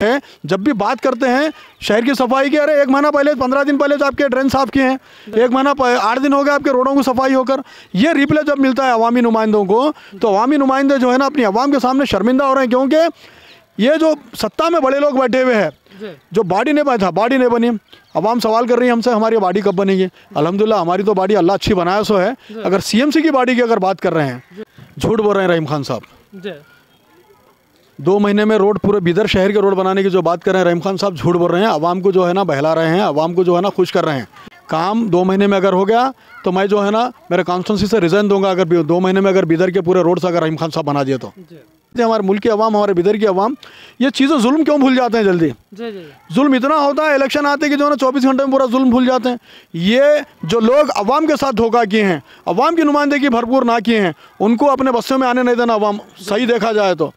है, जब भी बात करते हैं शहर की सफाई की, अरे 1 महीना पहले 15 दिन पहले तो आपके ड्रेन साफ किए हैं, 1 महीना 8 दिन हो गए आपके रोडों की सफाई होकर। ये रिप्ले जब मिलता है अवामी नुमाइंदों को, तो अवामी नुमाइंदे जो है ना अपनी अवाम के सामने शर्मिंदा हो रहे हैं, क्योंकि ये जो सत्ता में बड़े लोग बैठे हुए हैं, जो बॉडी नहीं बना, बॉडी नहीं बनी। अवाम सवाल कर रही है हमसे हमारी बॉडी कब बनेगी। अल्हम्दुलिल्लाह हमारी तो बॉडी अल्लाह अच्छी बनाया सो है। अगर सीएमसी की बॉडी की अगर बात कर रहे हैं, झूठ बोल रहे हैं रहीम खान साहब। 2 महीने में रोड, पूरे बिदर शहर के रोड बनाने की जो बात कर रहे हैं रहीम खान साहब, झूठ बोल रहे हैं। अवाम को जो है ना बहला रहे हैं, अवाम को जो है ना खुश कर रहे हैं। काम 2 महीने में अगर हो गया तो मैं जो है ना मेरे कॉन्स्टिट्यूंसी से रिजाइन दूंगा, अगर 2 महीने में अगर बिदर के पूरे रोड से अगर रहीम खान साहब बना दिए तो। हमारे मुल्क की अवाम, हमारे बिदर की अवाम ये चीज़ें जुल्म क्यों भूल जाते हैं जल्दी। जुल्म इतना होता है, इलेक्शन आते कि जो है ना 24 घंटे में पूरा जुल्म भूल जाते हैं। ये जो लोग अवाम के साथ धोखा किए हैं, अवाम की नुमाइंदगी भरपूर ना किए हैं, उनको अपने बस्सों में आने नहीं देना अवाम, सही देखा जाए तो।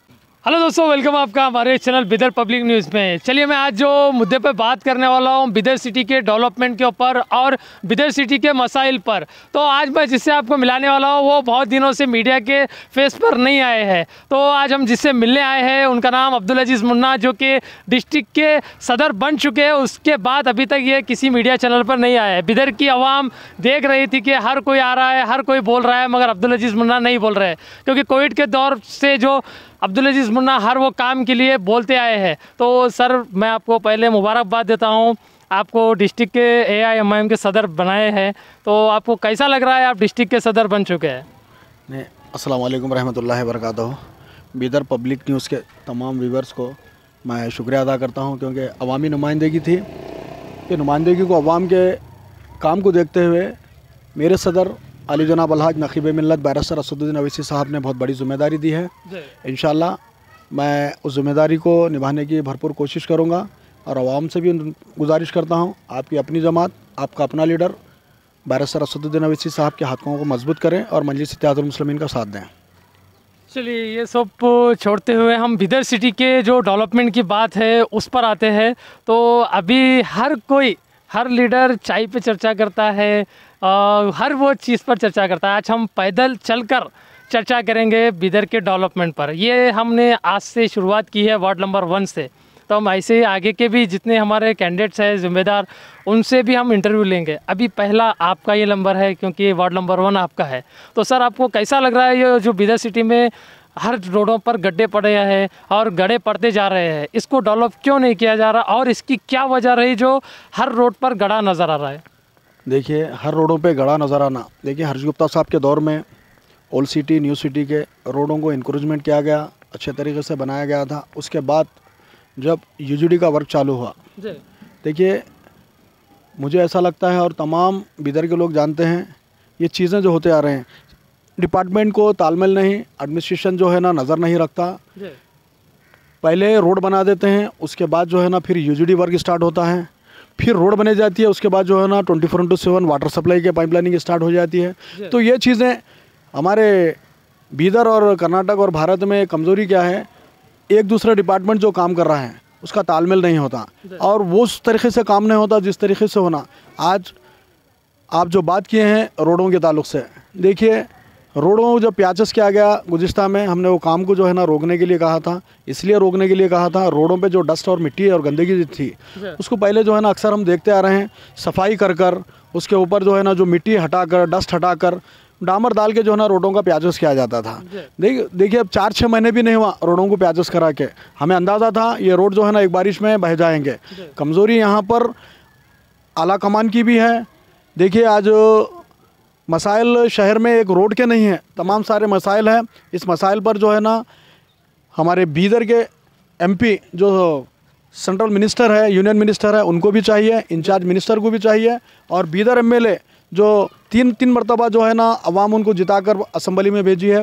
हेलो दोस्तों, वेलकम आपका हमारे चैनल बिदर पब्लिक न्यूज़ में। चलिए मैं आज जो मुद्दे पर बात करने वाला हूँ बिदर सिटी के डेवलपमेंट के ऊपर और बिदर सिटी के मसाइल पर। तो आज मैं जिससे आपको मिलाने वाला हूँ वो बहुत दिनों से मीडिया के फेस पर नहीं आए हैं। तो आज हम जिससे मिलने आए हैं उनका नाम अब्दुल अजीज़ मुन्ना, जो कि डिस्ट्रिक्ट के सदर बन चुके हैं। उसके बाद अभी तक ये किसी मीडिया चैनल पर नहीं आए हैं। बिदर की आवाम देख रही थी कि हर कोई आ रहा है, हर कोई बोल रहा है, मगर अब्दुल अजीज़ मुन्ना नहीं बोल रहे हैं, क्योंकि कोविड के दौर से जो अब्दुल अजीज़ मुन्ना हर वो काम के लिए बोलते आए हैं। तो सर मैं आपको पहले मुबारकबाद देता हूँ, आपको डिस्ट्रिक्ट के AIMIM के सदर बनाए हैं। तो आपको कैसा लग रहा है, आप डिस्ट्रिक्ट के सदर बन चुके हैं? नहीं, अस्सलाम वालेकुम रहमतुल्लाहि व बरकातहू। बिदर पब्लिक न्यूज़ के तमाम व्यूवर्स को मैं शुक्रिया अदा करता हूँ, क्योंकि अवामी नुमाइंदगी थी। ये नुमाइंदगी को अवाम के काम को देखते हुए मेरे सदर अली जनाब अलहाज नकीब मिल्लत बैरिस्टर असदुद्दीन अवैसी साहब ने बहुत बड़ी ज़िम्मेदारी दी है। इंशाअल्लाह मैं उस ज़िम्मेदारी को निभाने की भरपूर कोशिश करूँगा, और आवाम से भी गुजारिश करता हूँ आपकी अपनी जमात, आपका अपना लीडर बैरिस्टर असदुद्दीन अवैसी साहब के हाथों को मजबूत करें और मजलिस इत्तेहादुल मुस्लिमीन का साथ दें। चलिए ये सब छोड़ते हुए हम बिदर सिटी के जो डेवलपमेंट की बात है उस पर आते हैं। तो अभी हर लीडर चाय पे चर्चा करता है, हर वो चीज़ पर चर्चा करता है। आज हम पैदल चलकर चर्चा करेंगे बिदर के डेवलपमेंट पर। ये हमने आज से शुरुआत की है वार्ड नंबर 1 से। तो हम ऐसे ही आगे के भी जितने हमारे कैंडिडेट्स हैं ज़िम्मेदार, उनसे भी हम इंटरव्यू लेंगे। अभी पहला आपका ये नंबर है, क्योंकि वार्ड नंबर 1 आपका है। तो सर आपको कैसा लग रहा है ये जो बिदर सिटी में हर रोडों पर गड्ढे पड़े हैं और गड्ढे पड़ते जा रहे हैं, इसको डेवलप क्यों नहीं किया जा रहा, और इसकी क्या वजह रही जो हर रोड पर गड्ढा नज़र आ रहा है? देखिए, हर रोडों पे गड्ढा नज़र आना, देखिए हर्ष गुप्ता साहब के दौर में ओल्ड सिटी न्यू सिटी के रोडों को इंक्रोचमेंट किया गया, अच्छे तरीके से बनाया गया था। उसके बाद जब UGD का वर्क चालू हुआ, देखिए मुझे ऐसा लगता है और तमाम बिदर के लोग जानते हैं, ये चीज़ें जो होते आ रहे हैं, डिपार्टमेंट को तालमेल नहीं, एडमिनिस्ट्रेशन जो है ना नज़र नहीं रखता। पहले रोड बना देते हैं, उसके बाद जो है ना फिर UGD वर्क स्टार्ट होता है, फिर रोड बने जाती है, उसके बाद जो है ना 24/7 वाटर सप्लाई के पाइपलाइनिंग स्टार्ट हो जाती है। तो ये चीज़ें हमारे बिदर और कर्नाटक और भारत में कमज़ोरी क्या है, एक दूसरा डिपार्टमेंट जो काम कर रहा है उसका तालमेल नहीं होता, और वो उस तरीके से काम नहीं होता जिस तरीके से होना। आज आप जो बात किए हैं रोडों के ताल्लुक से, देखिए रोडों जब प्याचस किया गया गुज़िस्ता में, हमने वो काम को जो है ना रोकने के लिए कहा था। इसलिए रोकने के लिए कहा था, रोडों पे जो डस्ट और मिट्टी और गंदगी थी उसको पहले जो है ना अक्सर हम देखते आ रहे हैं, सफाई कर उसके ऊपर जो है ना जो मिट्टी हटाकर, डस्ट हटाकर, डामर डाल के जो है ना रोडों का प्याचस किया जाता था। देखिए अब 4-6 महीने भी नहीं हुआ रोडों को प्याचस करा के, हमें अंदाज़ा था ये रोड जो है ना एक बारिश में बह जाएंगे। कमज़ोरी यहाँ पर आला कमान की भी है। देखिए आज मसाइल शहर में एक रोड के नहीं है, तमाम सारे मसाइल हैं। इस मसाइल पर जो है ना हमारे बिदर के MP जो सेंट्रल मिनिस्टर है, यूनियन मिनिस्टर है, उनको भी चाहिए, इंचार्ज मिनिस्टर को भी चाहिए, और बिदर MLA जो तीन मरतबा जो है ना अवाम उनको जिताकर असम्बली में भेजी है,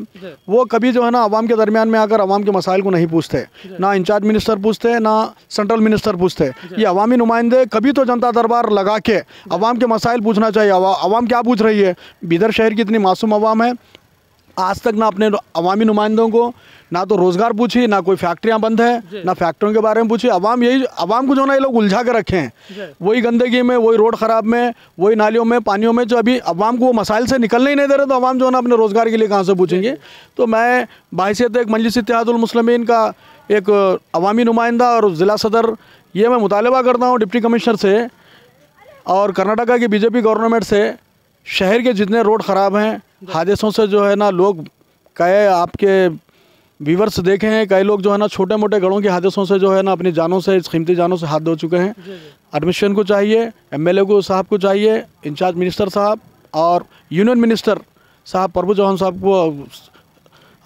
वो कभी जो है ना अवाम के दरमियान में आकर अवाम के मसाइल को नहीं पूछते, ना इंचार्ज मिनिस्टर पूछते, ना सेंट्रल मिनिस्टर पूछते। ये अवामी नुमाइंदे कभी तो जनता दरबार लगा के अवाम के मसाइल पूछना चाहिए। अवाम क्या पूछ रही है? बिदर शहर की इतनी मासूम अवाम है, आज तक ना अपने अवामी नुमाइंदों को ना तो रोज़गार पूछी, ना कोई फैक्ट्रियां बंद है, ना फैक्ट्रियों के बारे में पूछी। अवाम को जो ना ये लोग उलझा के रखे हैं, वही गंदगी में, वही रोड ख़राब में, वही नालियों में, पानियों में, जो अभी अवाम को वो मसाइल से निकलने ही नहीं दे रहे। तो अवाम जो है ना अपने रोज़गार के लिए कहाँ से पूछेंगे? तो मैं बाहिसियत एक मजलिस इत्तेहादुल मुस्लिमीन का एक अवामी नुमाइंदा और ज़िला सदर, ये मैं मुतालबा करता हूँ डिप्टी कमिश्नर से और कर्नाटका की बीजेपी गवर्नमेंट से, शहर के जितने रोड ख़राब हैं, हादसों से जो है ना लोग, कई आपके व्यूवर्स देखे हैं, कई लोग जो है ना छोटे मोटे गड़ों के हादसों से जो है ना अपनी जानों से, कीमती जानों से हाथ धो चुके हैं। एडमिनिस्ट्रेशन को चाहिए, एमएलए को साहब को चाहिए, इंचार्ज मिनिस्टर साहब और यूनियन मिनिस्टर साहब प्रभु चौहान साहब को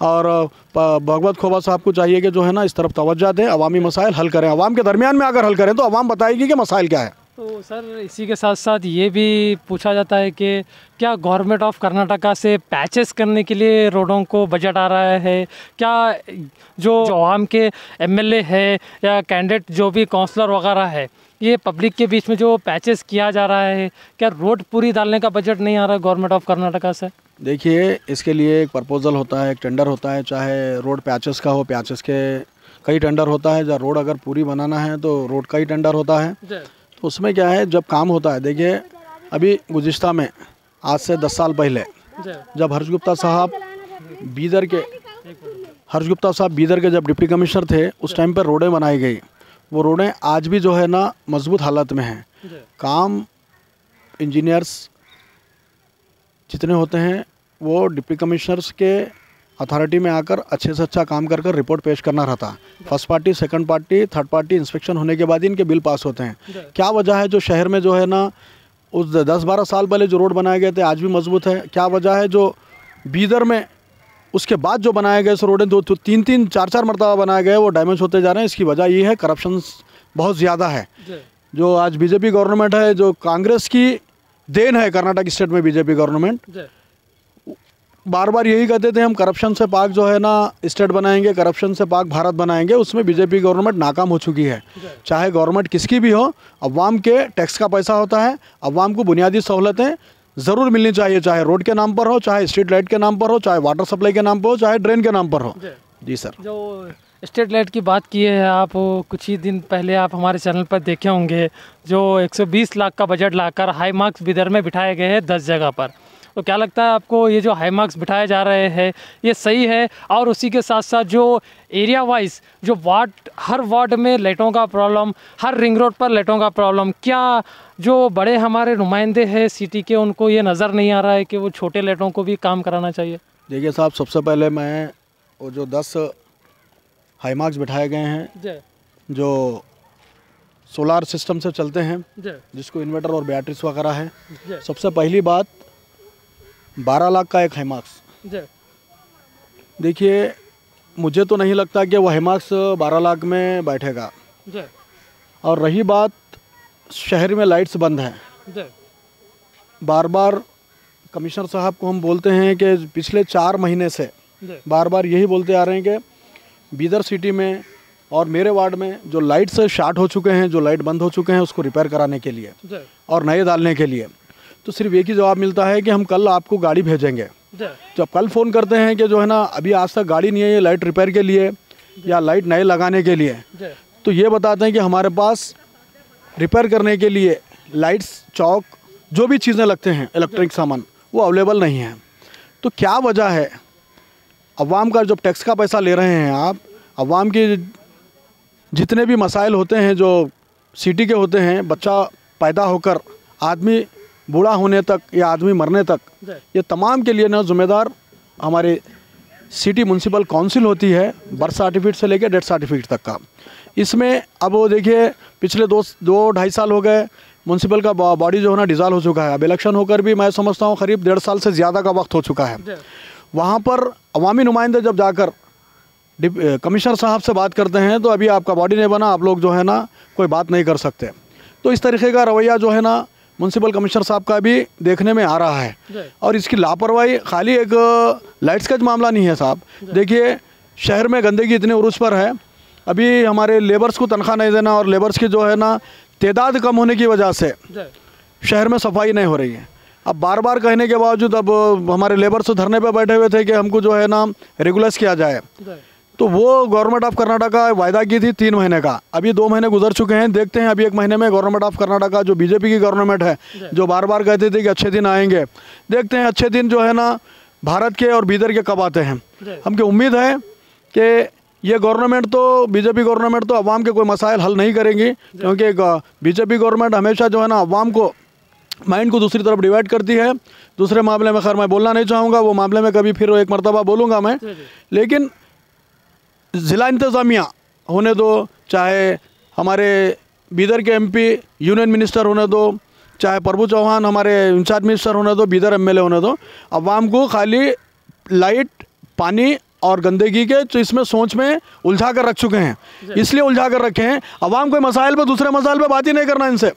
और भगवत खोबा साहब को चाहिए कि जो है ना इस तरफ तवज्जो दें, अवामी मसाइल हल करें। अवाम के दरमियान में अगर हल करें तो अवाम बताएगी कि मसाइल क्या है। तो सर इसी के साथ साथ ये भी पूछा जाता है कि क्या गवर्नमेंट ऑफ कर्नाटका से पैचेस करने के लिए रोडों को बजट आ रहा है? क्या जो आवाम के एमएलए है या कैंडिडेट जो भी काउंसलर वगैरह है, ये पब्लिक के बीच में जो पैचेस किया जा रहा है, क्या रोड पूरी डालने का बजट नहीं आ रहा गवर्नमेंट ऑफ कर्नाटका से? देखिए, इसके लिए एक प्रपोजल होता है, एक टेंडर होता है, चाहे रोड पैचेस का हो, पैचेस के कई टेंडर होता है। जब रोड अगर पूरी बनाना है तो रोड का ही टेंडर होता है। तो उसमें क्या है, जब काम होता है, देखिए अभी गुज़िश्ता में आज से 10 साल पहले जब हर्ष गुप्ता साहब बीदर के जब डिप्टी कमिश्नर थे, उस टाइम पर रोडें बनाई गई। वो रोडें आज भी जो है ना मजबूत हालत में हैं। काम इंजीनियर्स जितने होते हैं वो डिप्टी कमिश्नर्स के अथॉरिटी में आकर अच्छे से अच्छा काम कर रिपोर्ट पेश करना रहता है। First party, second party, third party inspection होने के बाद ही इनके बिल पास होते हैं। क्या वजह है जो शहर में जो है ना उस 10-12 साल पहले जो रोड बनाए गए थे आज भी मजबूत है? क्या वजह है जो बीदर में उसके बाद जो बनाए गए रोडें 2-3, 4-4 मरतबा बनाए गए वो डैमेज होते जा रहे हैं? इसकी वजह ये है करप्शन बहुत ज़्यादा है। जो आज बीजेपी गवर्नमेंट है, जो कांग्रेस की देन है कर्नाटक स्टेट में, बीजेपी गवर्नमेंट बार बार यही कहते थे हम करप्शन से पाक जो है ना स्टेट बनाएंगे, करप्शन से पाक भारत बनाएंगे। उसमें बीजेपी गवर्नमेंट नाकाम हो चुकी है। चाहे गवर्नमेंट किसकी भी हो, अवाम के टैक्स का पैसा होता है, अवाम को बुनियादी सहूलतें ज़रूर मिलनी चाहिए, चाहे रोड के नाम पर हो, चाहे स्ट्रीट लाइट के नाम पर हो, चाहे वाटर सप्लाई के नाम पर हो, चाहे ड्रेन के नाम पर हो। जी सर। जो स्ट्रीट लाइट की बात की है आप, कुछ ही दिन पहले आप हमारे चैनल पर देखे होंगे, जो 120 लाख का बजट लाकर हाई मार्क्स बिदर में बिठाए गए हैं 10 जगह पर। तो क्या लगता है आपको, ये जो हाई मार्क्स बिठाए जा रहे हैं ये सही है? और उसी के साथ साथ जो एरिया वाइज जो हर वार्ड में लाइटों का प्रॉब्लम, हर रिंग रोड पर लाइटों का प्रॉब्लम, क्या जो बड़े हमारे नुमाइंदे हैं सिटी के उनको ये नज़र नहीं आ रहा है कि वो छोटे लाइटों को भी काम कराना चाहिए? देखिए साहब, सबसे पहले मैं वो जो 10 हाई मार्क्स बिठाए गए हैं जो सोलार सिस्टम से चलते हैं, जिसको इन्वर्टर और बैटरीज वगैरह है, सबसे पहली बात 12 लाख का एक हाई मार्क्स। देखिए, मुझे तो नहीं लगता कि वो हाई मार्क्स 12 लाख में बैठेगा। और रही बात, शहर में लाइट्स बंद हैं। बार बार कमिश्नर साहब को हम बोलते हैं कि पिछले 4 महीने से बार बार यही बोलते आ रहे हैं कि बीदर सिटी में और मेरे वार्ड में जो लाइट्स शॉर्ट हो चुके हैं, जो लाइट बंद हो चुके हैं, उसको रिपेयर कराने के लिए और नए डालने के लिए तो सिर्फ एक ही जवाब मिलता है कि हम कल आपको गाड़ी भेजेंगे। जब कल फ़ोन करते हैं कि जो है ना अभी आज तक गाड़ी नहीं है ये लाइट रिपेयर के लिए या लाइट नए लगाने के लिए, तो ये बताते हैं कि हमारे पास रिपेयर करने के लिए लाइट्स, चौक, जो भी चीज़ें लगते हैं इलेक्ट्रिक सामान, वो अवेलेबल नहीं है। तो क्या वजह है? अवाम का जब टैक्स का पैसा ले रहे हैं आप, अवाम के जितने भी मसाइल होते हैं जो सिटी के होते हैं, बच्चा पैदा होकर आदमी बूढ़ा होने तक या आदमी मरने तक, ये तमाम के लिए ना जिम्मेदार हमारे सिटी म्यूनसिपल काउंसिल होती है, बर्थ सर्टिफिकेट से लेकर डेथ सर्टिफिकेट तक का। इसमें अब वो देखिए पिछले 2-2.5 साल हो गए, म्यूनसिपल का बॉडी जो है ना डिज़ॉल्व हो चुका है। अब इलेक्शन होकर भी मैं समझता हूँ करीब 1.5 साल से ज़्यादा का वक्त हो चुका है। वहाँ पर अवामी नुमाइंदे जब जाकर कमिश्नर साहब से बात करते हैं तो अभी आपका बॉडी नहीं बना, आप लोग जो है ना कोई बात नहीं कर सकते। तो इस तरीके का रवैया जो है ना म्यूनसिपल कमिश्नर साहब का भी देखने में आ रहा है। और इसकी लापरवाही खाली एक लाइट्स का मामला नहीं है साहब। देखिए, शहर में गंदगी इतने उरूज पर है, अभी हमारे लेबर्स को तनख्वाह नहीं देना और लेबर्स की जो है ना तादाद कम होने की वजह से शहर में सफाई नहीं हो रही है। अब बार बार कहने के बावजूद अब हमारे लेबर्स धरने पे बैठे हुए थे कि हमको जो है ना रेगुलर्स किया जाए। तो वो गवर्नमेंट ऑफ कर्नाटका वायदा की थी 3 महीने का, अभी 2 महीने गुजर चुके हैं। देखते हैं अभी 1 महीने में गवर्नमेंट ऑफ कर्नाटका जो बीजेपी की गवर्नमेंट है, जो बार बार कहते थे कि अच्छे दिन आएंगे, देखते हैं अच्छे दिन जो है ना भारत के और बीदर के कब आते हैं। हमको उम्मीद है कि ये गवर्नमेंट तो बीजेपी गवर्नमेंट तो अवाम के कोई मसाइल हल नहीं करेंगी, क्योंकि बीजेपी गवर्नमेंट हमेशा जो है ना अवाम को माइंड को दूसरी तरफ डिवाइड करती है। दूसरे मामले में खैर मैं बोलना नहीं चाहूँगा, वो मामले में कभी फिर एक मरतबा बोलूँगा मैं। लेकिन ज़िला इंतज़ामिया होने दो, चाहे हमारे बीदर के एमपी यूनियन मिनिस्टर होने दो, चाहे प्रभु चौहान हमारे इंचार्ज मिनिस्टर होने दो, बीदर एमएलए होने दो, अवाम को खाली लाइट, पानी और गंदगी के तो इसमें सोच में उलझा कर रख चुके हैं। इसलिए उलझा कर रखे हैं, अवाम कोई मसाइल पे दूसरे मसाइल पे बात ही नहीं करना इनसे।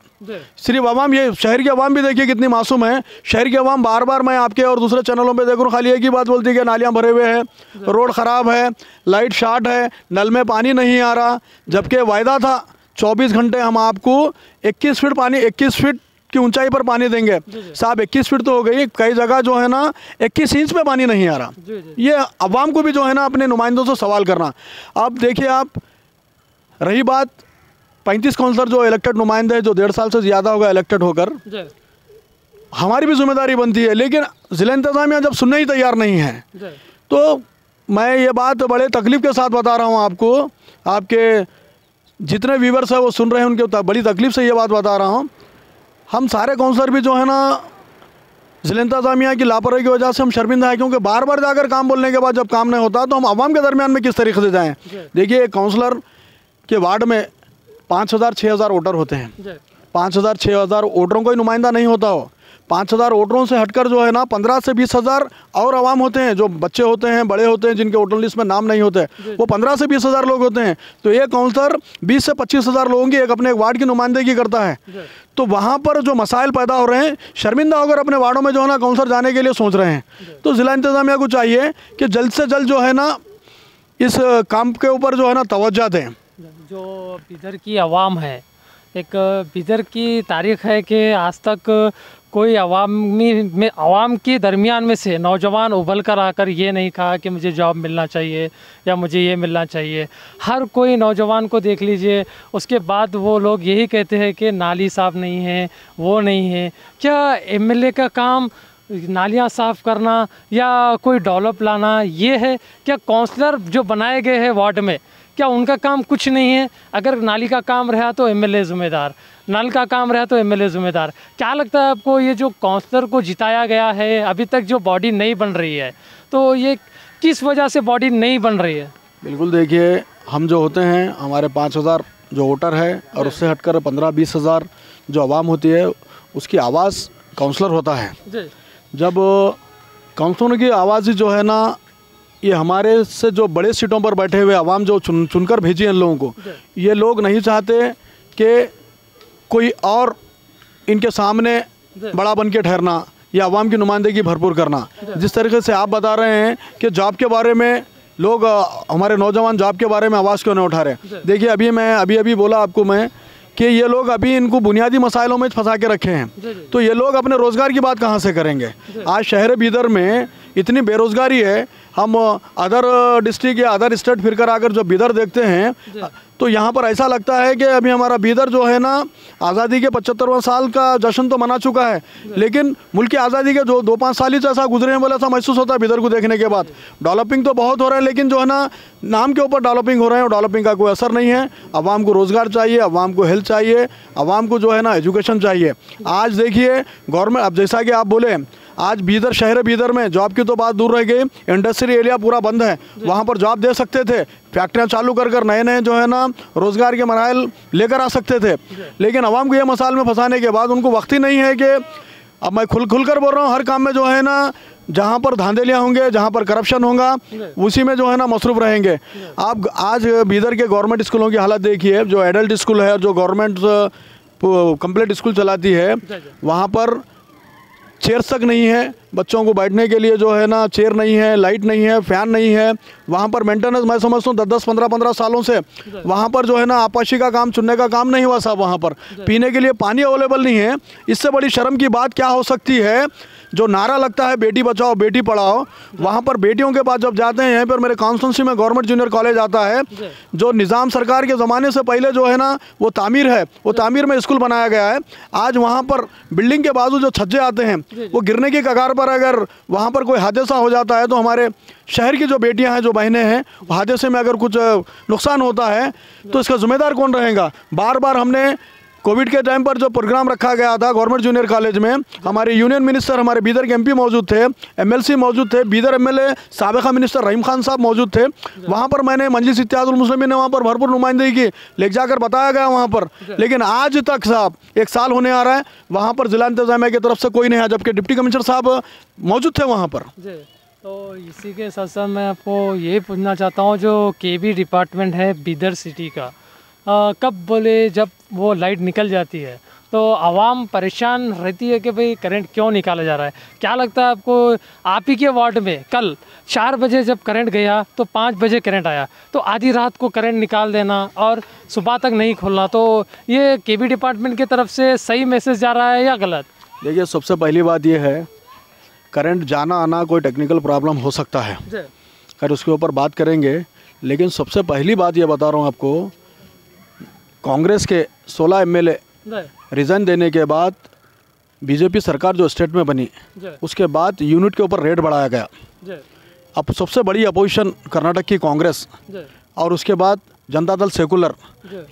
सिर्फ अवाम, ये शहर की अवाम भी देखिए कितनी मासूम है। शहर की अवाम बार बार मैं आपके और दूसरे चैनलों पे देख रहा हूँ, खाली एक ही बात बोलती है कि नालियाँ भरे हुए हैं, रोड ख़राब है, लाइट शार्ट है, नल में पानी नहीं आ रहा। जबकि वायदा था 24 घंटे हम आपको 21 फीट पानी, 21 फीट की ऊंचाई पर पानी देंगे। साहब 21 फीट तो हो गई, कई जगह जो है ना 21 इंच पे पानी नहीं आ रहा। ये अवाम को भी जो है ना अपने नुमाइंदों से सवाल करना। अब देखिए, आप रही बात 35 काउंसलर जो इलेक्टेड नुमाइंदे हैं, जो 1.5 साल से ज़्यादा होगा इलेक्टेड होकर, हमारी भी जिम्मेदारी बनती है। लेकिन ज़िला इंतज़ामिया जब सुनने ही तैयार नहीं है, तो मैं ये बात बड़े तकलीफ़ के साथ बता रहा हूँ आपको, आपके जितने व्यूवर्स हैं वो सुन रहे हैं, उनके बड़ी तकलीफ़ से ये बात बता रहा हूँ। हम सारे काउंसलर भी जो है ना ज़िला इंतज़ामिया की लापरवाही की वजह से हम शर्मिंदा हैं, क्योंकि बार बार जाकर काम बोलने के बाद जब काम नहीं होता तो हम आवाम के दरमियान में किस तरीके से जाएं। देखिए, एक काउंसलर के वार्ड में 5,000-6,000 वोटर होते हैं। 5,000-6,000 वोटरों को ही नुमाइंदा नहीं होता हो। 5,000 वोटरों से हटकर जो है ना 15 से 20,000 और आवाम होते हैं, जो बच्चे होते हैं, बड़े होते हैं, जिनके वोटर लिस्ट में नाम नहीं होते, वो 15 से 20,000 लोग होते हैं। तो एक काउंसलर 20 से 25,000 लोगों की एक अपने एक वार्ड की नुमाइंदगी करता है। तो वहाँ पर जो मसाइल पैदा हो रहे हैं, शर्मिंदा होकर अपने वार्डों में जो है ना काउंसलर जाने के लिए सोच रहे हैं। तो ज़िला इंतज़ामिया को चाहिए कि जल्द से जल्द जो है ना इस काम के ऊपर जो है ना तवज्जो दें। जो बीदर की आवाम है, एक बीदर की तारीख़ है कि आज तक कोई आवाम के दरमियान में से नौजवान उभल कर आकर ये नहीं कहा कि मुझे जॉब मिलना चाहिए या मुझे ये मिलना चाहिए। हर कोई नौजवान को देख लीजिए, उसके बाद वो लोग यही कहते हैं कि नाली साफ़ नहीं है, वो नहीं है। क्या एमएलए का काम नालियाँ साफ़ करना या कोई डेवलप लाना ये है? क्या काउंसलर जो बनाए गए हैं वार्ड में, क्या उनका काम कुछ नहीं है? अगर नाली का काम रहा तो एमएलए ज़िम्मेदार, नल का काम रहा तो एमएलए ज़िम्मेदार। क्या लगता है आपको, ये जो काउंसलर को जिताया गया है, अभी तक जो बॉडी नहीं बन रही है, तो ये किस वजह से बॉडी नहीं बन रही है? बिल्कुल, देखिए, हम जो होते हैं, हमारे 5,000 जो वोटर है और उससे हटकर 15-20,000 जो आवाम होती है, उसकी आवाज़ काउंसलर होता है। जब काउंसलर की आवाज़ ही जो है ना, ये हमारे से जो बड़े सीटों पर बैठे हुए आवाम जो चुनकर भेजी है इन लोगों को, ये लोग नहीं चाहते कि कोई और इनके सामने बड़ा बन के ठहरना या आवाम की नुमाइंदगी भरपूर करना। जिस तरीके से आप बता रहे हैं कि जॉब के बारे में लोग, हमारे नौजवान जॉब के बारे में आवाज़ क्यों नहीं उठा रहे। देखिए, अभी बोला आपको मैं कि ये लोग अभी इनको बुनियादी मसाइलों में फंसा के रखे हैं, तो ये लोग अपने रोज़गार की बात कहाँ से करेंगे। आज शहर बीदर में इतनी बेरोज़गारी है, हम अदर डिस्ट्रिक्ट या अदर स्टेट फिर कर आकर जब बीदर देखते हैं तो यहाँ पर ऐसा लगता है कि अभी हमारा बीदर जो है ना आज़ादी के 75वां साल का जश्न तो मना चुका है, लेकिन मुल्क की आज़ादी के जो 2-5 साल ही ऐसा गुजरे हैं बोला ऐसा महसूस होता है बीदर को देखने के बाद। डेवलपिंग तो बहुत हो रहा है, लेकिन जो है ना नाम के ऊपर डेवलपिंग हो रहे हैं और डेवलपिंग का कोई असर नहीं है। आवाम को रोज़गार चाहिए, आवाम को हेल्थ चाहिए, आवाम को जो है ना एजुकेशन चाहिए। आज देखिए गवर्नमेंट, अब जैसा कि आप बोले, आज बीदर शहर बीदर में जॉब की तो बात दूर रह गई, इंडस्ट्री एरिया पूरा बंद है, वहाँ पर जॉब दे सकते थे, फैक्ट्रियाँ चालू कर नए जो है ना रोज़गार के मराइल लेकर आ सकते थे। लेकिन आवाम को ये मसाइल में फंसाने के बाद उनको वक्त ही नहीं है कि, अब मैं खुल कर बोल रहा हूँ, हर काम में जो है ना जहाँ पर धांधलियाँ होंगे, जहाँ पर करप्शन होगा, उसी में जो है ना मसरूफ़ रहेंगे। आप आज बीदर के गवर्नमेंट स्कूलों की हालत देखिए, जो एडल्ट स्कूल है, जो गवर्नमेंट कंप्लीट स्कूल चलाती है, वहाँ पर चेयर्स तक नहीं है, बच्चों को बैठने के लिए जो है ना चेयर नहीं है, लाइट नहीं है, फ़ैन नहीं है। वहाँ पर मेंटेनेंस मैं समझता हूँ 10-10, 15-15 सालों से वहाँ पर जो है ना आपाशी का काम, चुनने का काम नहीं हुआ साहब। वहाँ पर पीने के लिए पानी अवेलेबल नहीं है। इससे बड़ी शर्म की बात क्या हो सकती है? जो नारा लगता है बेटी बचाओ बेटी पढ़ाओ, वहाँ पर बेटियों के पास जब जाते हैं, यहीं पर मेरे कॉन्स्टिट्यूंसी में गवर्नमेंट जूनियर कॉलेज आता है, जो निज़ाम सरकार के ज़माने से पहले जो है ना वो तामीर है, वो तामीर में स्कूल बनाया गया है। आज वहाँ पर बिल्डिंग के बाजू जो छज्जे आते हैं, वो गिरने की कगार पर अगर वहाँ पर कोई हादसा हो जाता है तो हमारे शहर की जो बेटियां हैं, जो बहनें हैं, हादसे में अगर कुछ नुकसान होता है तो इसका जिम्मेदार कौन रहेगा। बार बार हमने कोविड के टाइम पर जो प्रोग्राम रखा गया था गवर्नमेंट जूनियर कॉलेज में, हमारे यूनियन मिनिस्टर, हमारे बीदर के एमपी मौजूद थे, एमएलसी मौजूद थे, बीदर एमएलए साबिका मिनिस्टर रहीम खान साहब मौजूद थे। वहाँ पर मैंने मजलिस इत्तेहादुल मुस्लिमीन ने वहाँ पर भरपूर नुमाइंदगी की, ले जाकर बताया गया वहाँ पर, लेकिन आज तक साहब 1 साल होने आ रहा है, वहाँ पर जिला इंतजामिया की तरफ से कोई नहीं आया, जबकि डिप्टी कमिश्नर साहब मौजूद थे वहाँ पर। तो इसी के साथ साथ मैं आपको ये पूछना चाहता हूँ, जो केबी डिपार्टमेंट है बीदर सिटी का, कब बोले जब वो लाइट निकल जाती है तो आवाम परेशान रहती है कि भाई करंट क्यों निकाला जा रहा है। क्या लगता है आपको, आप ही के वार्ड में कल 4 बजे जब करंट गया तो 5 बजे करंट आया, तो आधी रात को करंट निकाल देना और सुबह तक नहीं खोलना, तो ये केबी डिपार्टमेंट की तरफ से सही मैसेज जा रहा है या गलत? देखिए, सबसे पहली बात ये है, करंट जाना आना कोई टेक्निकल प्रॉब्लम हो सकता है, खैर उसके ऊपर बात करेंगे, लेकिन सबसे पहली बात ये बता रहा हूँ आपको, कांग्रेस के 16 एमएलए रिज़ाइन देने के बाद बीजेपी सरकार जो स्टेट में बनी, उसके बाद यूनिट के ऊपर रेट बढ़ाया गया। अब सबसे बड़ी अपोजिशन कर्नाटक की कांग्रेस और उसके बाद जनता दल सेकुलर,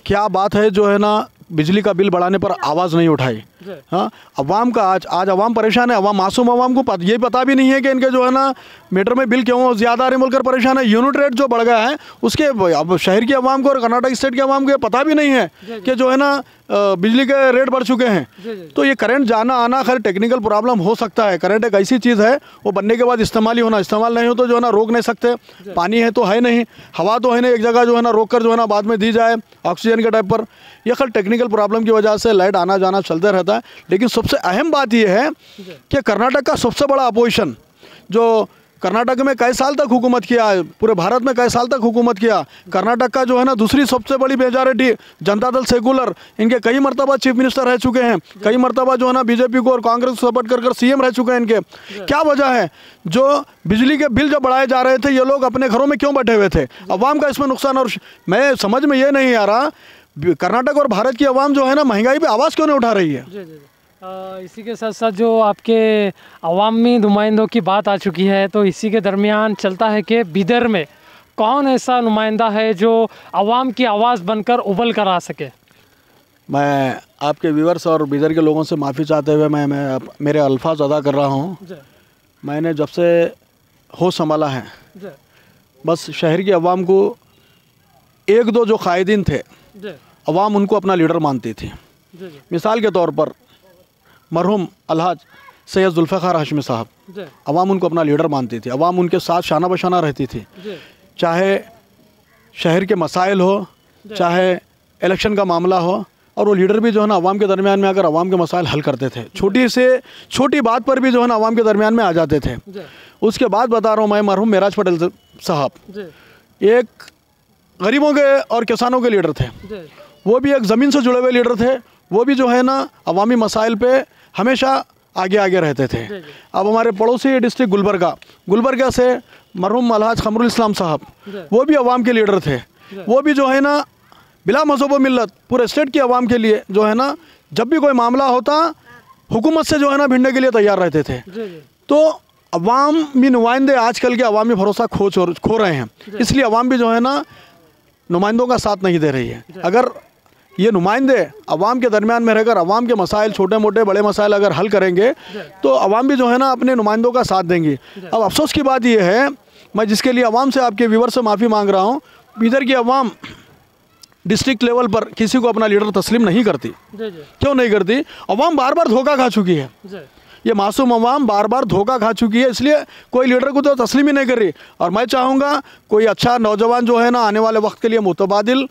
क्या बात है जो है ना, बिजली का बिल बढ़ाने पर आवाज़ नहीं उठाई। हाँ, अवाम का आज अवाम परेशान है, अवाम मासूम अवाम को ये पता भी नहीं है कि इनके जो है ना मीटर में बिल क्यों ज़्यादा आ रहे बोलकर परेशान है। यूनिट रेट जो बढ़ गया है उसके अब शहर की अवाम को और कर्नाटक स्टेट के अवाम को पता भी नहीं है कि जो है ना बिजली के रेट बढ़ चुके हैं। तो ये करंट जाना आना खैर टेक्निकल प्रॉब्लम हो सकता है। करंट एक ऐसी चीज़ है, वो बनने के बाद इस्तेमाल ही होना, इस्तेमाल नहीं हो तो जो है ना रोक नहीं सकते। पानी है तो है नहीं, हवा तो है नहीं, एक जगह जो है ना रोक कर जो है ना बाद में दी जाए ऑक्सीजन के टाइप पर। यह खैर टेक्निकल प्रॉब्लम की वजह से लाइट आना जाना चलते रहता है। लेकिन सबसे अहम बात यह है कि कर्नाटक का सबसे बड़ा अपोजिशन जो कर्नाटक में कई साल तक हुकूमत किया, पूरे भारत में कई साल तक हुकूमत किया, कर्नाटक का जो है ना दूसरी सबसे बड़ी मेजॉरिटी जनता दल सेकुलर, इनके कई मरतबा चीफ मिनिस्टर रह चुके हैं, कई मरतबा जो है ना बीजेपी को और कांग्रेस को सपोर्ट कर सीएम रह चुके हैं। इनके क्या वजह है, जो बिजली के बिल जब बढ़ाए जा रहे थे ये लोग अपने घरों में क्यों बैठे हुए थे, अवाम का इसमें नुकसान। और मैं समझ में ये नहीं आ रहा कर्नाटक और भारत की अवाम जो है ना महंगाई पे आवाज़ क्यों नहीं उठा रही है। इसी के साथ साथ जो आपके अवामी नुमाइंदों की बात आ चुकी है, तो इसी के दरमियान चलता है कि बिदर में कौन ऐसा नुमाइंदा है जो अवाम की आवाज़ बनकर उबल कर आ सके। मैं आपके व्यूअर्स और बिदर के लोगों से माफ़ी चाहते हुए मैं मेरे अल्फाज अदा कर रहा हूँ। मैंने जब से होश संभाला है बस शहर की अवाम को एक दो जो कायदीन थे अवाम उनको अपना लीडर मानती थी। मिसाल के तौर पर मरहूम अलहाज सैयद जुल्फ़िकार हाशमी साहब, अवाम उनको अपना लीडर मानती थी, अवाम उनके साथ शाना बशाना रहती थी, चाहे शहर के मसाइल हो, चाहे इलेक्शन का मामला हो, और वो लीडर भी जो है ना अवाम के दरमियान में आकर अवाम के मसाइल हल करते थे। छोटी से छोटी बात पर भी जो है ना अवाम के दरमियान में आ जाते थे। उसके बाद बता रहा हूँ मैं, मरहूम मेराज पटेल साहब एक गरीबों के और किसानों के लीडर थे, वो भी एक ज़मीन से जुड़े हुए लीडर थे, वो भी जो है ना अवामी मसाइल पे हमेशा आगे आगे रहते थे। अब हमारे पड़ोसी डिस्ट्रिक्ट गुलबर्गा से मरहूम अलहाज खमरुल इस्लाम साहब, वो भी अवाम के लीडर थे, वो भी जो है ना बिला मज़हब व मिल्लत पूरे स्टेट की अवाम के लिए जो है ना जब भी कोई मामला होता हुकूमत से जो है ना भिड़ने के लिए तैयार रहते थे। तो अवाम भी नुमाइंदे आजकल के अवामी भरोसा खो रहे हैं, इसलिए अवाम भी जो है ना नुमाइंदों का साथ नहीं दे रही है। अगर ये नुमाइंदे अवाम के दरमियान में रहकर अवाम के मसाइल, छोटे मोटे बड़े मसाइल अगर हल करेंगे तो अवाम भी जो है ना अपने नुमाइंदों का साथ देंगी। अब अफसोस की बात यह है, मैं जिसके लिए अवाम से आपके व्यूवर से माफ़ी मांग रहा हूँ, इधर की अवाम डिस्ट्रिक्ट लेवल पर किसी को अपना लीडर तस्लीम नहीं करती। क्यों नहीं करती? अवाम बार बार धोखा खा चुकी है, ये मासूम अवाम बार बार धोखा खा चुकी है, इसलिए कोई लीडर को तो तस्लीम ही नहीं कर रही। और मैं चाहूँगा कोई अच्छा नौजवान जो है ना आने वाले वक्त के लिए मुतबादिल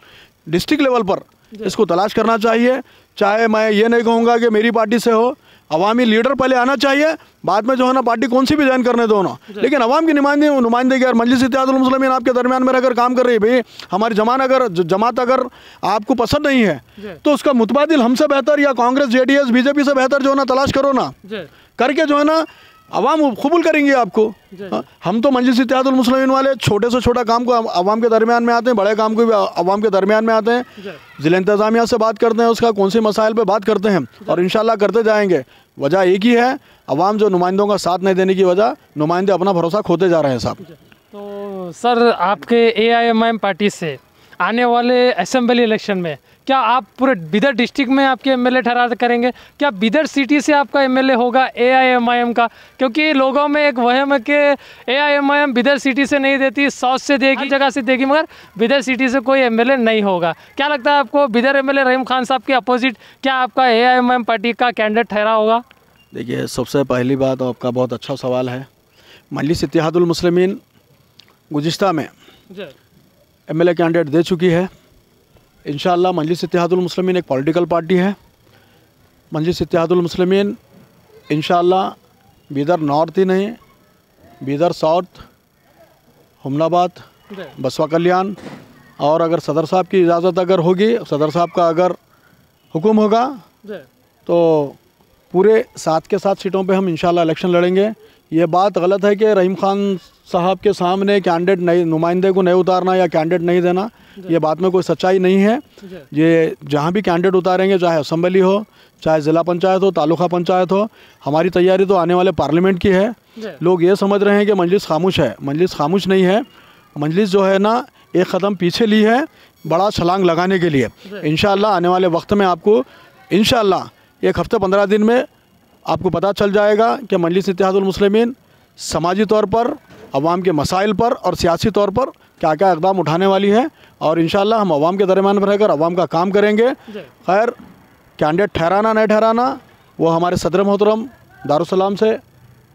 डिस्ट्रिक्ट लेवल पर इसको तलाश करना चाहिए। चाहे मैं ये नहीं कहूँगा कि मेरी पार्टी से हो, अवामी लीडर पहले आना चाहिए, बाद में जो है ना पार्टी कौन सी भी ज्वाइन करने दो ना, लेकिन अवाम की नुमाइंदगी और मजलिस इत्तेहादुल मुस्लिमीन आपके दरमियान में रहकर काम कर रही है। भाई हमारी जमात अगर आपको पसंद नहीं है तो उसका मुतबादिल हमसे बेहतर या कांग्रेस जेडीएस बीजेपी से बेहतर जो है ना तलाश करो ना, करके जो है ना अवाम कबूल करेंगे आपको। हाँ, हम तो मजलिस इत्तेहादुल मुस्लिमीन वाले छोटे से छोटा काम को अवाम के दरमियान में आते हैं, बड़े काम को भी अवाम के दरमियान में आते हैं, ज़िला इंतज़ामिया से बात करते हैं, उसका कौन से मसाइल पे बात करते हैं और इंशाल्लाह करते जाएंगे। वजह एक ही है, अवाम जो नुमाइंदों का साथ नहीं देने की वजह, नुमाइंदे अपना भरोसा खोते जा रहे हैं साहब। तो सर आपके AIMIM पार्टी से आने वाले असेंबली इलेक्शन में क्या आप पूरे बिदर डिस्ट्रिक्ट में आपके MLA ठहरा करेंगे? क्या बिदर सिटी से आपका MLA होगा AIMIM का? क्योंकि लोगों में एक वहम है कि AIMIM बिदर सिटी से नहीं देती, साउथ से देगी, जगह से देगी, मगर बिदर सिटी से कोई MLA नहीं होगा। क्या लगता है आपको बिदर MLA रहीम खान साहब के अपोजिट क्या आपका AIMIM पार्टी का कैंडिडेट ठहरा होगा? देखिए, सबसे पहली बात आपका बहुत अच्छा सवाल है। मजलिस इत्तेहादुल मुस्लिमीन गुज़िश्ता में MLA कैंडिडेट दे चुकी है। इंशाअल्लाह मजलिस इत्तेहादुल मुस्लिमीन एक पॉलिटिकल पार्टी है। मजलिस इत्तेहादुल मुस्लिमीन इंशाअल्लाह बिदर नॉर्थ ही नहीं, बिदर साउथ, हुमनाबाद, बसवा कल्याण और अगर सदर साहब की इजाज़त अगर होगी, सदर साहब का अगर हुक्म होगा तो पूरे 7 के 7 सीटों पे हम इंशाअल्लाह इलेक्शन लड़ेंगे। ये बात गलत है कि रहीम खान साहब के सामने कैंडिडेट नहीं, नुमाइंदे को नहीं उतारना या कैंडिडेट नहीं देना, ये बात में कोई सच्चाई नहीं है। ये जहाँ भी कैंडिडेट उतारेंगे, चाहे असम्बली हो, चाहे ज़िला पंचायत हो, तालुका पंचायत हो, हमारी तैयारी तो आने वाले पार्लियामेंट की है। लोग ये समझ रहे हैं कि मजलिस खामोश है, मजलिस खामोश नहीं है। मजलिस जो है ना एक कदम पीछे ली है बड़ा छलांग लगाने के लिए। इंशाअल्लाह आने वाले वक्त में आपको इंशाअल्लाह 1 हफ्ते 15 दिन में आपको पता चल जाएगा कि मजलिस इत्तेहादुल मुस्लिमीन समाजी तौर पर, अवाम के मसाइल पर और सियासी तौर पर क्या क्या इक़दाम उठाने वाली है और इंशाअल्लाह हम अवाम के दरमियान में रहकर अवाम का काम करेंगे। खैर, कैंडिडेट ठहराना नहीं ठहराना वो हमारे सदर मोहतरम दारुसलाम से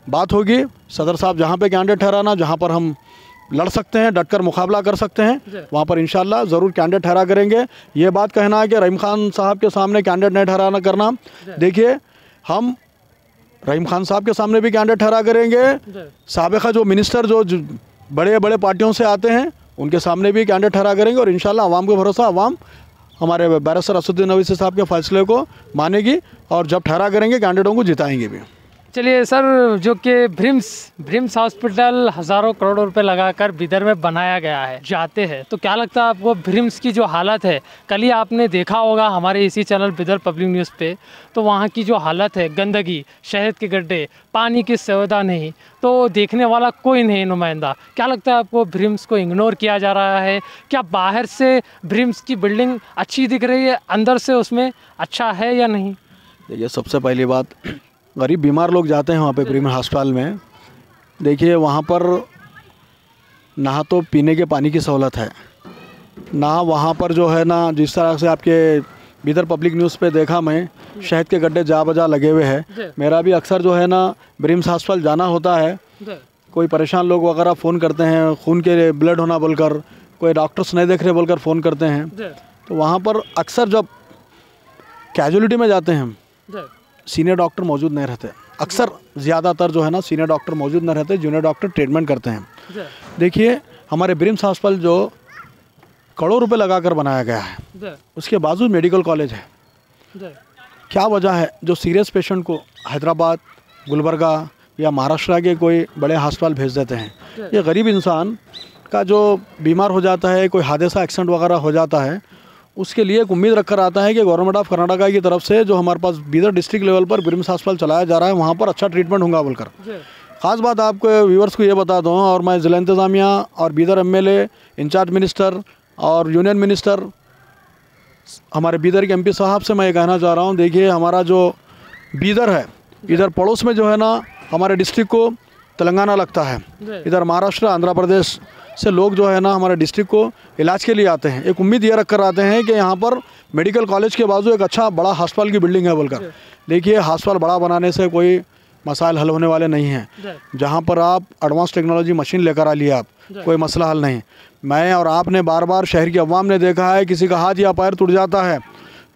बात होगी। सदर साहब जहाँ पे कैंडिडेट ठहराना, जहाँ पर हम लड़ सकते हैं, डटकर मुकाबला कर सकते हैं, वहाँ पर इंशाअल्लाह ज़रूर कैंडिडेट ठहरा करेंगे। ये बात कहना है कि रहीम खान साहब के सामने कैंडिडेट नहीं ठहराना करना, देखिए हम रहीम खान साहब के सामने भी कैंडिडेट ठहरा करेंगे। साबिक़ा जो मिनिस्टर जो बड़े बड़े पार्टियों से आते हैं उनके सामने भी कैंडिडेट ठहरा करेंगे और इंशाअल्लाह अवाम को भरोसा, अवाम हमारे बैरिस्टर असदुद्दीन ओवैसी साहब के फैसले को मानेगी और जब ठहरा करेंगे कैंडिडेटों को जिताएंगे भी। चलिए सर, जो कि ब्रिम्स हॉस्पिटल हज़ारों करोड़ों रुपए लगाकर बिदर में बनाया गया है, जाते हैं तो क्या लगता है आपको ब्रिम्स की जो हालत है? कल ही आपने देखा होगा हमारे इसी चैनल बिदर पब्लिक न्यूज़ पे, तो वहाँ की जो हालत है, गंदगी, शहद के गड्ढे, पानी की सुविधा नहीं, तो देखने वाला कोई नहीं नुमाइंदा। क्या लगता है आपको ब्रिम्स को इग्नोर किया जा रहा है? क्या बाहर से ब्रिम्स की बिल्डिंग अच्छी दिख रही है, अंदर से उसमें अच्छा है या नहीं? देखिए, सबसे पहली बात, गरीब बीमार लोग जाते हैं वहाँ पे प्रीमियर अस्पताल में। देखिए, वहाँ पर ना तो पीने के पानी की सहूलत है, ना वहाँ पर जो है ना जिस तरह से आपके बिदर पब्लिक न्यूज़ पे देखा मैं, शहद के गड्ढे जा बजा लगे हुए हैं। मेरा भी अक्सर जो है ना ब्रिम्स अस्पताल जाना होता है। कोई परेशान लोग वगैरह फ़ोन करते हैं, खून के ब्लड होना बोलकर, कोई डॉक्टर्स नहीं देख रहे बोलकर फ़ोन करते हैं। तो वहाँ पर अक्सर जब कैजुअलिटी में जाते हैं सीनियर डॉक्टर मौजूद नहीं रहते, अक्सर ज़्यादातर जो है ना सीनियर डॉक्टर मौजूद नहीं रहते, जूनियर डॉक्टर ट्रीटमेंट करते हैं। देखिए, हमारे ब्रिम्स हॉस्पिटल जो करोड़ों रुपए लगाकर बनाया गया है, उसके बाजू मेडिकल कॉलेज है। क्या वजह है जो सीरियस पेशेंट को हैदराबाद, गुलबर्गा या महाराष्ट्र के कोई बड़े हॉस्पिटल भेज देते हैं? ये गरीब इंसान का जो बीमार हो जाता है, कोई हादसा एक्सीडेंट वगैरह हो जाता है, उसके लिए एक उम्मीद रखकर आता है कि गवर्नमेंट ऑफ कर्नाटका की तरफ से जो हमारे पास बिदर डिस्ट्रिक्ट लेवल पर ब्रिम्स हॉस्पिटल चलाया जा रहा है, वहाँ पर अच्छा ट्रीटमेंट होगा बोलकर। ख़ास बात आपको व्यूअर्स को ये बता दूँ, और मैं ज़िला इंतज़ामिया और बिदर MLA, इंचार्ज मिनिस्टर और यूनियन मिनिस्टर हमारे बिदर के MP साहब से मैं ये कहना चाह रहा हूँ, देखिए हमारा जो बिदर है, इधर पड़ोस में जो है ना हमारे डिस्ट्रिक्ट को तेलंगाना लगता है, इधर महाराष्ट्र, आंध्र प्रदेश से लोग जो है ना हमारे डिस्ट्रिक्ट को इलाज के लिए आते हैं। एक उम्मीद ये रख कर आते हैं कि यहाँ पर मेडिकल कॉलेज के बाजू एक अच्छा बड़ा हॉस्पिटल की बिल्डिंग है बोलकर। देखिए, हॉस्पिटल बड़ा बनाने से कोई मसाइल हल होने वाले नहीं हैं। जहाँ पर आप एडवांस टेक्नोलॉजी मशीन लेकर आ लिए आप, कोई मसला हल नहीं। मैं और आपने बार बार शहर की अवाम ने देखा है, किसी का हाथ या पैर टूट जाता है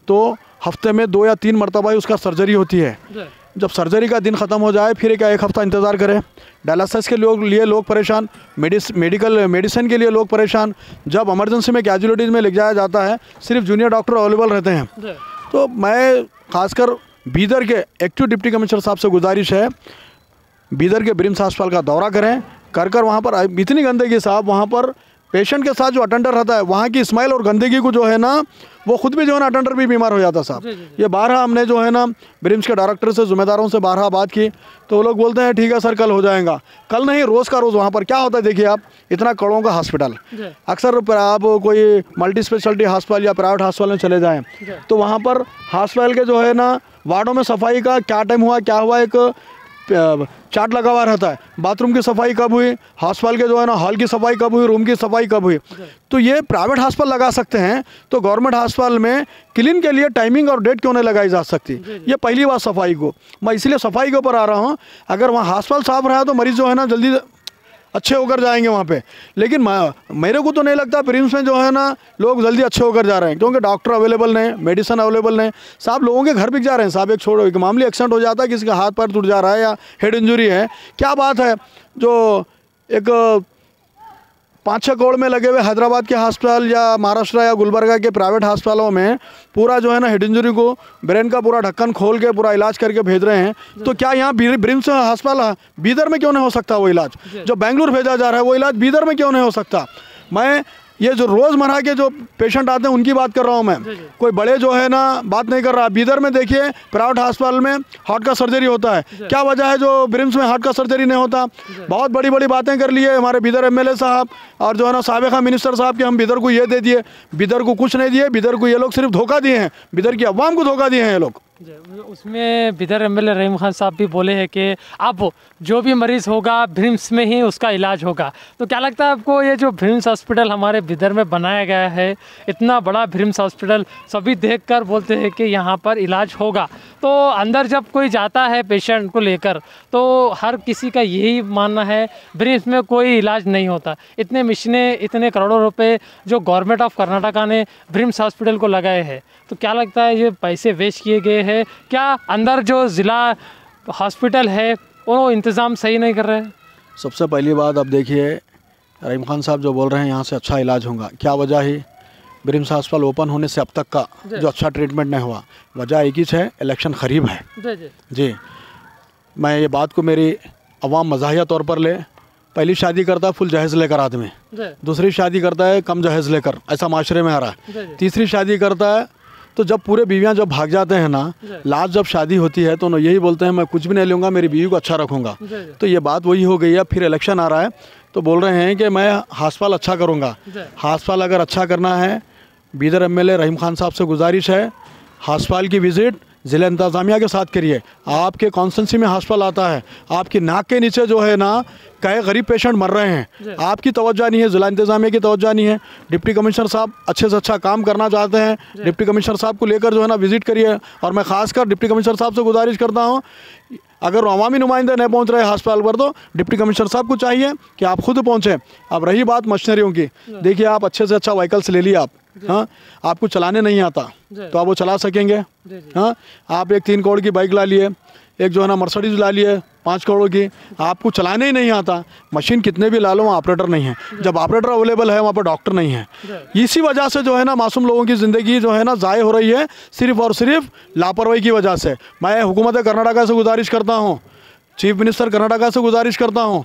तो हफ्ते में 2 या 3 मरतबा उसका सर्जरी होती है। जब सर्जरी का दिन ख़त्म हो जाए फिर क्या 1 हफ़्ता इंतज़ार करें? डायलिसिस के लिए लोग परेशान, मेडिसिन के लिए लोग परेशान। जब इमरजेंसी में कैजुअलिटीज़ में ले जाया जाता है, सिर्फ जूनियर डॉक्टर अवेलेबल रहते हैं। तो मैं खासकर बिदर के एक्टिव डिप्टी कमिश्नर साहब से गुजारिश है, बीदर के ब्रिम्स अस्पताल का दौरा करें, कर वहाँ पर इतनी गंदगी साहब, वहाँ पर पेशेंट के साथ जो अटेंडर रहता है वहाँ की स्मेल और गंदगी को जो है ना, वो खुद भी जो है ना अटेंडर भी बीमार हो जाता साहब। ये 12 हमने जो है ना ब्रिम्स के डायरेक्टर से, जिम्मेदारों से 12 बात की, तो वो लोग बोलते हैं ठीक है सर कल हो जाएगा। कल नहीं, रोज़ का रोज़ वहाँ पर क्या होता है देखिए आप, इतना करोड़ों का हॉस्पिटल, अक्सर आप कोई मल्टी स्पेशलिटी हॉस्पिटल या प्राइवेट हॉस्पिटल में चले जाएँ तो वहाँ पर हॉस्पिटल के जो है ना वार्डों में सफाई का क्या टाइम हुआ, क्या हुआ, एक चार्ट लगा हुआ रहता है। बाथरूम की सफाई कब हुई, हॉस्पिटल के जो है ना हॉल की सफाई कब हुई, रूम की सफाई कब हुई। तो ये प्राइवेट हॉस्पिटल लगा सकते हैं, तो गवर्नमेंट हॉस्पिटल में क्लीन के लिए टाइमिंग और डेट क्यों नहीं लगाई जा सकती। ये पहली बात सफाई को, मैं इसलिए सफाई के ऊपर आ रहा हूँ। अगर वहाँ हॉस्पिटल साफ रहा तो मरीज़ जो है ना जल्दी अच्छे होकर जाएंगे वहाँ पे। लेकिन मेरे को तो नहीं लगता ब्रिम्स में जो है ना लोग जल्दी अच्छे होकर जा रहे हैं, क्योंकि डॉक्टर अवेलेबल नहीं, मेडिसिन अवेलेबल नहीं साहब। लोगों के घर बिक जा रहे हैं साहब। एक छोड़ो, एक मामूली एक्सीडेंट हो जाता है, किसी का हाथ पैर टूट जा रहा है या हेड इंजरी है, क्या बात है, जो एक 5-6 करोड़ में लगे हुए हैदराबाद के हॉस्पिटल या महाराष्ट्र या गुलबर्गा के प्राइवेट हॉस्पिटलों में पूरा जो है ना हेड इंजरी को ब्रेन का पूरा ढक्कन खोल के पूरा इलाज करके भेज रहे हैं। तो क्या यहाँ ब्रिम्स हॉस्पिटल बीदर में क्यों नहीं हो सकता वो इलाज? जो बेंगलुरु भेजा जा रहा है वो इलाज बीदर में क्यों नहीं हो सकता? मैं ये जो रोज़मर्रा के जो पेशेंट आते हैं उनकी बात कर रहा हूँ मैं, कोई बड़े जो है ना बात नहीं कर रहा। बीदर में देखिए प्राइवेट हॉस्पिटल में हार्ट का सर्जरी होता है, क्या वजह है जो ब्रिम्स में हार्ट का सर्जरी नहीं होता? बहुत बड़ी बड़ी बातें कर लिए हमारे बीदर एमएलए साहब और जो है ना साबिका मिनिस्टर साहब कि हम बीदर को ये दे दिए, बीदर को कुछ नहीं दिए, बीदर को ये लोग सिर्फ धोखा दिए हैं, बीदर की अवाम को धोखा दिए हैं ये लोग। उसमें बिदर एमएलए रहीम खान साहब भी बोले हैं कि अब जो भी मरीज़ होगा ब्रिम्स में ही उसका इलाज होगा। तो क्या लगता है आपको, ये जो ब्रिम्स हॉस्पिटल हमारे बिदर में बनाया गया है, इतना बड़ा ब्रिम्स हॉस्पिटल, सभी देखकर बोलते हैं कि यहाँ पर इलाज होगा, तो अंदर जब कोई जाता है पेशेंट को लेकर तो हर किसी का यही मानना है ब्रिम्स में कोई इलाज नहीं होता। इतने मशीनें, इतने करोड़ों रुपए जो गवर्नमेंट ऑफ कर्नाटका ने ब्रिम्स हॉस्पिटल को लगाए हैं, तो क्या लगता है ये पैसे वेस्ट किए गए हैं? क्या अंदर जो ज़िला हॉस्पिटल है वो इंतज़ाम सही नहीं कर रहे हैं? सबसे पहली बात अब देखिए, रहीम खान साहब जो बोल रहे हैं यहाँ से अच्छा इलाज होगा, क्या वजह है? ब्रिम्स हॉस्पिटल ओपन होने से अब तक का जो अच्छा ट्रीटमेंट नहीं हुआ, वजह एक ही है, इलेक्शन करीब है। जी, मैं ये बात को मेरी अवाम मज़ाहिया तौर पर ले, पहली शादी करता है फुल जहेज़ लेकर आदमी, दूसरी शादी करता है कम जहेज़ लेकर, ऐसा माशरे में आ रहा है, तीसरी शादी करता है तो जब पूरे बीवियां जब भाग जाते हैं ना, लास्ट जब शादी होती है तो यही बोलते हैं मैं कुछ भी नहीं लूँगा, मेरी बीवी को अच्छा रखूँगा। तो ये बात वही हो गई है। फिर इलेक्शन आ रहा है तो बोल रहे हैं कि मैं हॉस्पिटल अच्छा करूँगा। हॉस्पिटल अगर अच्छा करना है, बीदर एमएलए रहीम खान साहब से गुजारिश है, हॉस्पिटल की विज़िट ज़िला इंतज़ामिया के साथ करिए। आपके कॉन्स्टिट्यूंसी में हॉस्पिटल आता है, आपकी नाक के नीचे जो है ना कई गरीब पेशेंट मर रहे हैं, आपकी तवज्जो नहीं है, ज़िला इंतज़ामिया की तवज्जो नहीं है। डिप्टी कमिश्नर साहब अच्छे से अच्छा काम करना चाहते हैं, डिप्टी कमिश्नर साहब को लेकर जो है ना विज़िट करिए। और मैं ख़ासकर डिप्टी कमिश्नर साहब से गुजारिश करता हूँ, अगर अवामी नुमाइंदे नहीं पहुँच रहे हॉस्पिटल पर तो डिप्टी कमिश्नर साहब को चाहिए कि आप खुद पहुँचें। अब रही बात मशीनरियों की, देखिए आप अच्छे से अच्छा व्हीकल्स ले लिए आप, हाँ, आपको चलाने नहीं आता तो आप वो चला सकेंगे। हाँ, आप एक 3 करोड़ की बाइक ला लिए, एक जो है ना मर्सिडीज ला लिए 5 करोड़ की, आपको चलाने ही नहीं आता, मशीन कितने भी ला लो वहाँ ऑपरेटर नहीं है। जब ऑपरेटर अवेलेबल है वहाँ पर डॉक्टर नहीं है। इसी वजह से जो है ना मासूम लोगों की ज़िंदगी जो है ना ज़ाय हो रही है, सिर्फ़ और सिर्फ लापरवाही की वजह से। मैं हुकूमत कर्नाटका से गुजारिश करता हूँ, चीफ मिनिस्टर कर्नाटका से गुजारिश करता हूँ,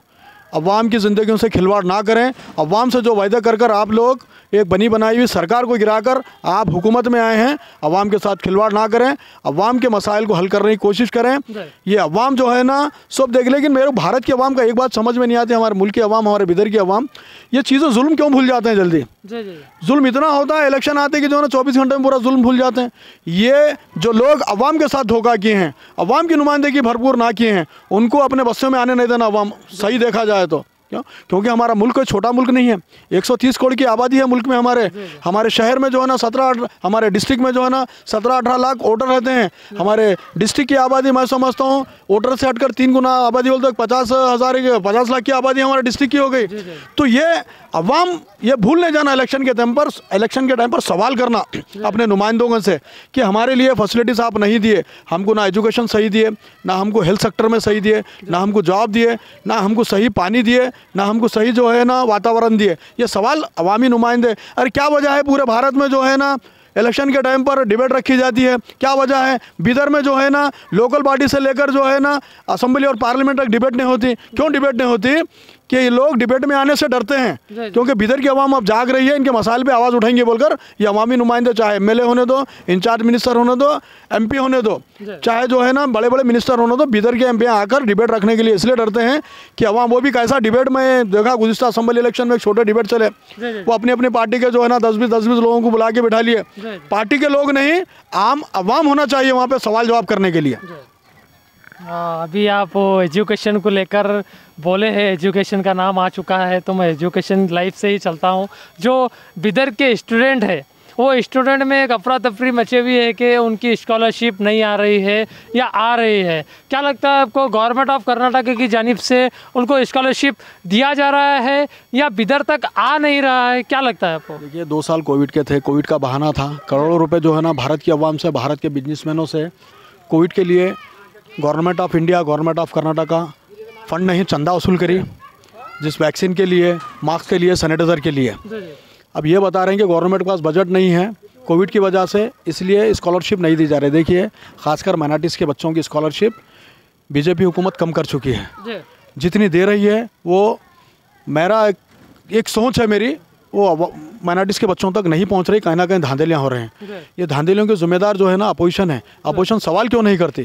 अवाम की ज़िंदगियों से खिलवाड़ ना करें। अवाम से जो वायदे कर आप लोग एक बनी बनाई हुई सरकार को गिराकर आप हुकूमत में आए हैं, अवाम के साथ खिलवाड़ ना करें, अवाम के मसाइल को हल करने की कोशिश करें। ये अवाम जो है ना सब देख, लेकिन मेरे भारत की अवाम का एक बात समझ में नहीं आती, हमारे मुल्क की अवाम, हमारे बिदर की अवाम ये चीज़ें जुल्म क्यों भूल जाते हैं जल्दी। जुल्म इतना होता है इलेक्शन आते कि जो है ना 24 घंटे में पूरा जुल्म भूल जाते हैं। ये जो लोग अवाम के साथ धोखा किए हैं, अवाम की नुमाइंदगी भरपूर ना किए हैं, उनको अपने बस्सों में आने नहीं देना अवाम, सही देखा जाए तो। क्यों? क्योंकि हमारा मुल्क कोई छोटा मुल्क नहीं है, 130 करोड़ की आबादी है मुल्क में। हमारे शहर में जो है ना 17, हमारे डिस्ट्रिक्ट में जो है ना 17-18 लाख वोटर रहते हैं। हमारे डिस्ट्रिक्ट की आबादी मैं समझता हूँ वोटर से हटकर 3 गुना आबादी बोलते हैं, 50 लाख की आबादी हमारे डिस्ट्रिक्ट की हो गई। तो ये अवाम ये भूल नहीं जाना इलेक्शन के टाइम पर सवाल करना अपने नुमाइंदों से कि हमारे लिए फैसिलिटीज़ आप नहीं दिए, हमको ना एजुकेशन सही दिए, ना हमको हेल्थ सेक्टर में सही दिए, ना हमको जॉब दिए, ना हमको सही पानी दिए, ना हमको सही जो है ना वातावरण दिए। ये सवाल अवामी नुमाइंदे, अरे क्या वजह है पूरे भारत में जो है ना इलेक्शन के टाइम पर डिबेट रखी जाती है। क्या वजह है? बिदर में जो है ना लोकल बॉडी से लेकर जो है ना असेंबली और पार्लियामेंट तक डिबेट नहीं होती। क्यों डिबेट नहीं होती? कि ये लोग डिबेट में आने से डरते हैं, क्योंकि बिदर की आवाम अब जाग रही है, इनके मसाइल पे आवाज़ उठाएंगे बोलकर ये अवामी नुमाइंदे, चाहे एमएलए होने दो, इंचार्ज मिनिस्टर होने दो, एमपी होने दो, चाहे जो है ना बड़े बड़े मिनिस्टर होने दो, बिदर के एमपी आकर डिबेट रखने के लिए इसलिए डरते हैं कि अवाम, वो भी कैसा डिबेट में देखा गुज़िश्ता असेंबली इलेक्शन में एक छोटे डिबेट चले, वो अपनी अपनी पार्टी के जो है ना 10-20 लोगों को बुला के बिठा लिए। पार्टी के लोग नहीं, आम अवाम होना चाहिए वहाँ पर सवाल जवाब करने के लिए। अभी आप एजुकेशन को लेकर बोले हैं, एजुकेशन का नाम आ चुका है, तो मैं एजुकेशन लाइफ से ही चलता हूँ। जो बिदर के स्टूडेंट है, वो स्टूडेंट में एक अफरा तफरी मची हुई है कि उनकी स्कॉलरशिप नहीं आ रही है या आ रही है। क्या लगता है आपको, गवर्नमेंट ऑफ कर्नाटक की जानिब से उनको स्कॉलरशिप दिया जा रहा है या बिदर तक आ नहीं रहा है? क्या लगता है आपको? देखिए 2 साल कोविड के थे, कोविड का बहाना था, करोड़ों रुपये जो है ना भारत की आवाम से, भारत के बिजनेसमैनों से कोविड के लिए government of India, government of Karnataka fund नहीं चंदा वसूल करी, जिस वैक्सीन के लिए, मास्क के लिए, सैनिटाइज़र के लिए। अब ये बता रहे हैं कि गवर्नमेंट के पास बजट नहीं है कोविड की वजह से, इसलिए स्कॉलरशिप नहीं दी जा रही। देखिए खासकर माइनॉरिटीज़ के बच्चों की स्कॉलरशिप बीजेपी हुकूमत कम कर चुकी है। जितनी दे रही है वो, मेरा एक सोच है मेरी, वो माइनॉरिटीज़ के बच्चों तक नहीं पहुंच रही। कहीं ना कहीं धांधलियाँ हो रहे हैं। ये धांधलियों के जिम्मेदार जो है ना अपोजिशन है। अपोजिशन सवाल क्यों नहीं करती?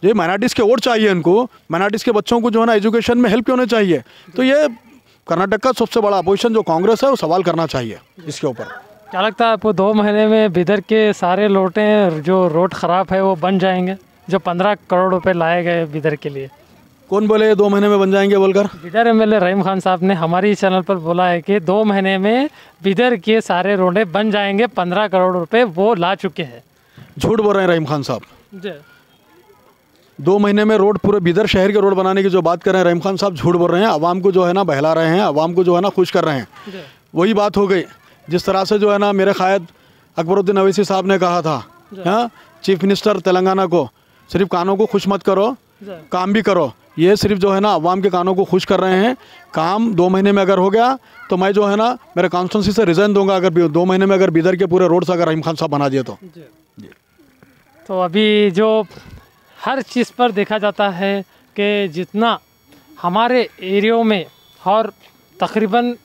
ये माइनॉरिटीज़ के वोट चाहिए इनको, माइनॉरिटीज़ के बच्चों को जो है ना एजुकेशन में हेल्प क्यों नहीं चाहिए? तो ये कर्नाटक का सबसे बड़ा अपोजिशन जो कांग्रेस है वो सवाल करना चाहिए इसके ऊपर। क्या लगता है आपको 2 महीने में बिदर के सारे लोटें जो रोड ख़राब है वो बन जाएंगे, जो 15 करोड़ रुपए लाए गए बिदर के लिए? कौन बोले 2 महीने में बन जाएंगे बोलकर? बिदर एमएलए रहीम खान साहब ने हमारी चैनल पर बोला है कि 2 महीने में बिदर के सारे रोडें बन जाएंगे, 15 करोड़ रुपए वो ला चुके हैं। झूठ बोल रहे हैं रहीम खान साहब। जी। 2 महीने में रोड, पूरे बिदर शहर के रोड बनाने की जो बात कर रहे हैं रहीम खान साहब, झूठ बोल रहे हैं। आवाम को जो है ना बहला रहे हैं, आवाम को जो है ना खुश कर रहे हैं। वही बात हो गई जिस तरह से जो है ना मेरे कायद अकबरुद्दीन अवैसी साहब ने कहा था, हाँ, चीफ मिनिस्टर तेलंगाना को, सिर्फ कानों को खुश मत करो, काम भी करो। ये सिर्फ जो है ना अवाम के कानों को खुश कर रहे हैं। काम 2 महीने में अगर हो गया तो मैं जो है ना मेरे कॉन्स्टिट्यूंसी से रिज़ाइन दूंगा, अगर 2 महीने में अगर बिदर के पूरे रोड्स अगर रहीम खान साहब बना दिए तो। तो अभी जो हर चीज़ पर देखा जाता है कि जितना हमारे एरियो में और तकरीबन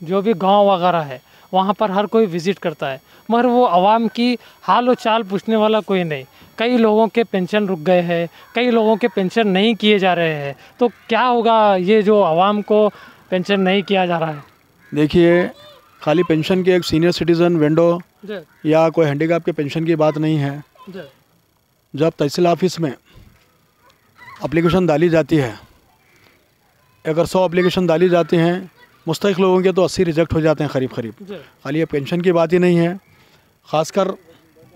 जो भी गांव वगैरह है वहाँ पर हर कोई विज़िट करता है, मगर वो आवाम की हाल व चाल पूछने वाला कोई नहीं। कई लोगों के पेंशन रुक गए हैं, कई लोगों के पेंशन नहीं किए जा रहे हैं। तो क्या होगा ये जो आवाम को पेंशन नहीं किया जा रहा है? देखिए खाली पेंशन के एक सीनियर सिटीज़न विंडो या कोई हैंडीकैप के पेंशन की बात नहीं है। जब तहसील ऑफिस में एप्लीकेशन डाली जाती है, अगर 100 एप्लीकेशन डाली जाती हैं, मुस्तहिक लोगों के तो 80 रिजेक्ट हो जाते हैं करीब। खाली ये पेंशन की बात ही नहीं है। ख़ासकर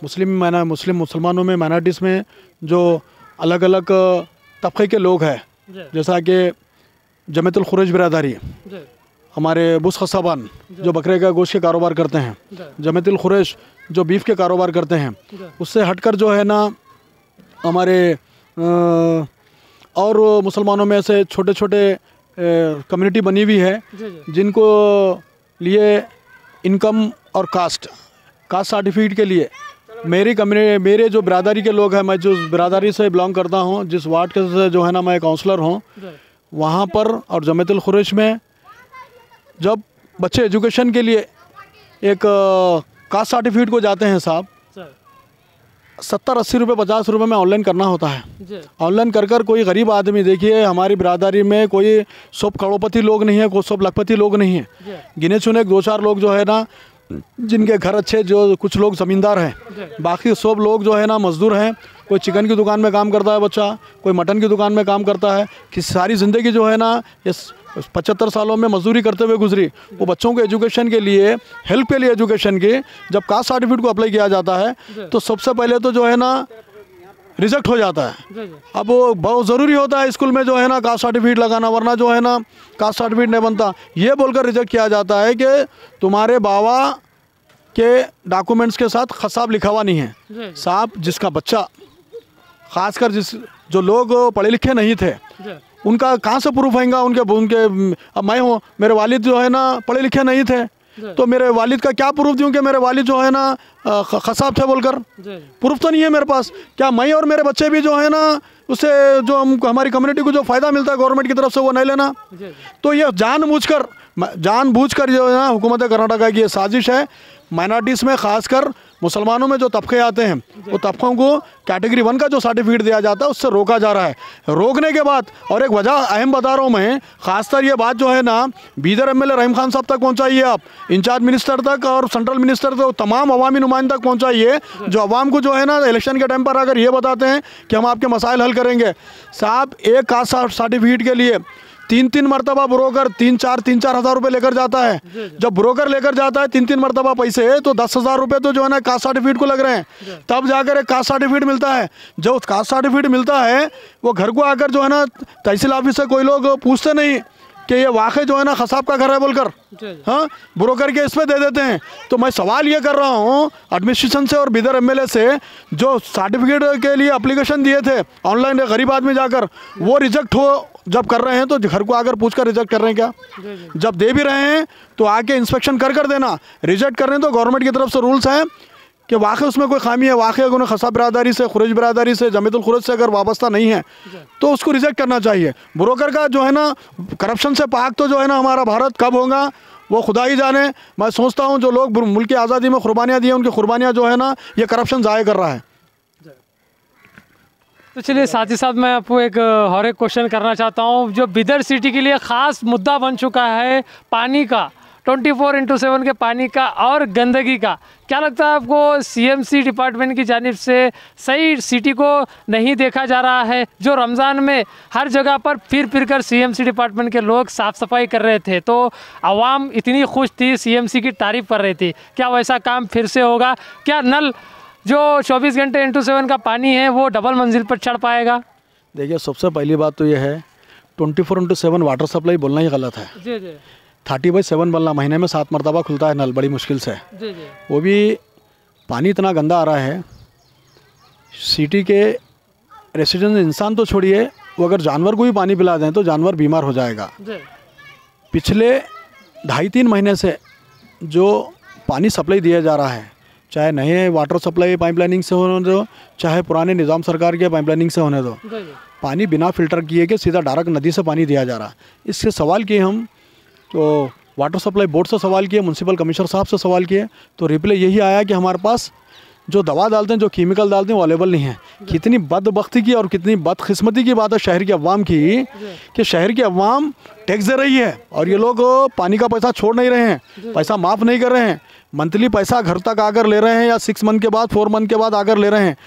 मुसलमानों में, माइनॉरिटीज़ में जो अलग अलग तबके के लोग हैं, जैसा कि जमीयतुल खुरैश बिरादरी, हमारे बुस खसाबान जो बकरे का गोश्त के कारोबार करते हैं, जमीयतुल खुरैश जो बीफ के कारोबार करते हैं, उससे हटकर जो है ना हमारे और मुसलमानों में ऐसे छोटे छोटे कम्युनिटी बनी हुई है जिनको लिए इनकम और कास्ट सर्टिफिकेट के लिए मेरे जो बिरादरी के लोग हैं, मैं जो बिरादरी से बिलोंग करता हूँ, जिस वार्ड के से जो है ना मैं काउंसलर हूँ, वहाँ पर और जमीयतुल खुरैश में जब बच्चे एजुकेशन के लिए एक कास्ट सर्टिफिकेट को जाते हैं साहब, 70-80 रुपये 50 रुपये में ऑनलाइन करना होता है। ऑनलाइन कर कोई गरीब आदमी, देखिए हमारी बिरादरी में कोई सब करोड़पति लोग नहीं है, कोई सब लखपति लोग नहीं है, गिने चुने 2-4 लोग जो है ना जिनके घर अच्छे, जो कुछ लोग ज़मींदार हैं, बाकी सब लोग जो है ना मज़दूर हैं। कोई चिकन की दुकान में काम करता है बच्चा, कोई मटन की दुकान में काम करता है, कि सारी ज़िंदगी जो है ना इस 75 सालों में मजदूरी करते हुए गुजरी। वो बच्चों को एजुकेशन के लिए, हेल्प के लिए एजुकेशन के जब कास्ट सर्टिफिकेट को अप्लाई किया जाता है तो सबसे पहले तो जो है ना रिजेक्ट हो जाता है। अब वो बहुत ज़रूरी होता है स्कूल में जो है ना कास्ट सर्टिफिकेट लगाना, वरना जो है ना कास्ट सर्टिफिकेट नहीं बनता। ये बोलकर रिजेक्ट किया जाता है कि तुम्हारे बाबा के डॉक्यूमेंट्स के साथ खसाब लिखा हुआ नहीं है। साहब जिसका बच्चा, खासकर जो लोग पढ़े लिखे नहीं थे, उनका कहाँ से प्रूफ आएगा? उनके अब मैं हूँ, मेरे वालिद जो है ना पढ़े लिखे नहीं थे, तो मेरे वालिद का क्या प्रूफ दूं कि मेरे वालिद जो है ना खसाब थे बोलकर? प्रूफ तो नहीं है मेरे पास। क्या मैं और मेरे बच्चे भी जो है ना उससे जो हमारी कम्युनिटी को जो फ़ायदा मिलता है गवर्नमेंट की तरफ से वो नहीं लेना? तो ये जानबूझकर जो है ना हुकूमत कर्नाटका की ये साजिश है। माइनॉरिटीज़ में ख़ासकर मुसलमानों में जो तबके आते हैं वो तबकों को कैटेगरी 1 का जो सर्टिफिकेट दिया जाता है उससे रोका जा रहा है। रोकने के बाद और एक वजह अहम बता रहा हूँ मैं, ख़ासकर ये बात जो है ना बीदर एमएलए रहीम खान साहब तक पहुँचाइए, आप इंचार्ज मिनिस्टर तक और सेंट्रल मिनिस्टर तक, तमाम अवामी नुमाइंदे तक पहुँचाइए जो अवाम को जो है ना इलेक्शन के टाइम पर अगर ये बताते हैं कि हम आपके मसाइल हल करेंगे। साहब एक कास्ट सर्टिफिकेट के लिए 3-3 मरतबा ब्रोकर 3-4 हज़ार रुपये लेकर जाता है। जब ब्रोकर लेकर जाता है 3-3 मरतबा पैसे, तो 10,000 रुपये तो जो है ना कास्ट सर्टिफिकेट को लग रहे हैं। तब जाकर एक कास्ट सर्टिफिकेट मिलता है। जब कास्ट सर्टिफिकेट मिलता है वो घर को आकर जो है ना तहसील ऑफिस से कोई लोग पूछते नहीं कि ये वाकई जो है ना खसाब का घर है बोलकर, हाँ ब्रोकर के इस पे दे देते हैं। तो मैं सवाल ये कर रहा हूँ एडमिनिस्ट्रेशन से और बीदर एमएलए से, जो सर्टिफिकेट के लिए एप्लीकेशन दिए थे ऑनलाइन एक गरीब आदमी जाकर, वो रिजेक्ट हो जब कर रहे हैं तो घर को आकर पूछकर रिजेक्ट कर रहे हैं क्या? जब दे भी रहे हैं तो आके इंस्पेक्शन कर देना। रिजेक्ट कर रहे हैं तो गवर्नमेंट की तरफ से रूल्स हैं कि वाकई उसमें कोई खामी है, वाकई अगर उन्हें खसाब बिरादरी से, खुरेज बिरादरी से, जमीयतुल खुरेज से अगर वाबस्ता नहीं है तो उसको रिजेक्ट करना चाहिए। ब्रोकर का जो है ना करप्शन से पाक तो जो है ना हमारा भारत कब होगा वो खुदा ही जाने। मैं सोचता हूँ जो लोग मुल्क की आज़ादी में कुर्बानियाँ दी हैं उनकी कुर्बानियाँ जो है ना ये करप्शन ज़ाया कर रहा है। तो चलिए साथ ही साथ मैं आपको एक और एक क्वेश्चन करना चाहता हूँ, जो बिदर सिटी के लिए ख़ास मुद्दा बन चुका है पानी का, 24/7 के पानी का और गंदगी का। क्या लगता है आपको सीएमसी डिपार्टमेंट की जानिब से सही सिटी को नहीं देखा जा रहा है? जो रमज़ान में हर जगह पर फिर कर सीएमसी डिपार्टमेंट के लोग साफ़ सफाई कर रहे थे तो आवाम इतनी खुश थी, सीएमसी की तारीफ़ कर रही थी। क्या वैसा काम फिर से होगा? क्या नल जो 24 घंटे 7 का पानी है वो डबल मंजिल पर चढ़ पाएगा? देखिए सबसे पहली बात तो ये है 24/7 वाटर सप्लाई बोलना ही गलत है। जी जी। 30/7 बोलना, महीने में 7 मरतबा खुलता है नल बड़ी मुश्किल से। जी जी। वो भी पानी इतना गंदा आ रहा है, सिटी के रेसिडेंट इंसान तो छोड़िए, वो अगर जानवर को भी पानी पिला दें तो जानवर बीमार हो जाएगा। पिछले 2.5-3 महीने से जो पानी सप्लाई दिया जा रहा है, चाहे नए वाटर सप्लाई पाइपलाइनिंग से होने दो, चाहे पुराने निज़ाम सरकार के पाइपलाइनिंग से होने दो, पानी बिना फ़िल्टर किए के सीधा डायरेक्ट नदी से पानी दिया जा रहा है। इससे सवाल किए हम तो वाटर सप्लाई बोर्ड से सवाल किए, म्यूनसिपल कमिश्नर साहब से सवाल किए, तो रिप्लाई यही आया कि हमारे पास जो दवा डालते हैं, जो केमिकल डालते हैं वो अवेलेबल नहीं है। कितनी बदबख्ती की और कितनी बदकिस्मती की बात है शहर की अवाम की कि शहर की अवाम टैक्स दे रही है और ये लोग पानी का पैसा छोड़ नहीं रहे हैं, पैसा माफ़ नहीं कर रहे हैं। मंथली पैसा घर तक आकर ले रहे हैं या 6 मंथ के बाद 4 मंथ के बाद आकर ले रहे हैं।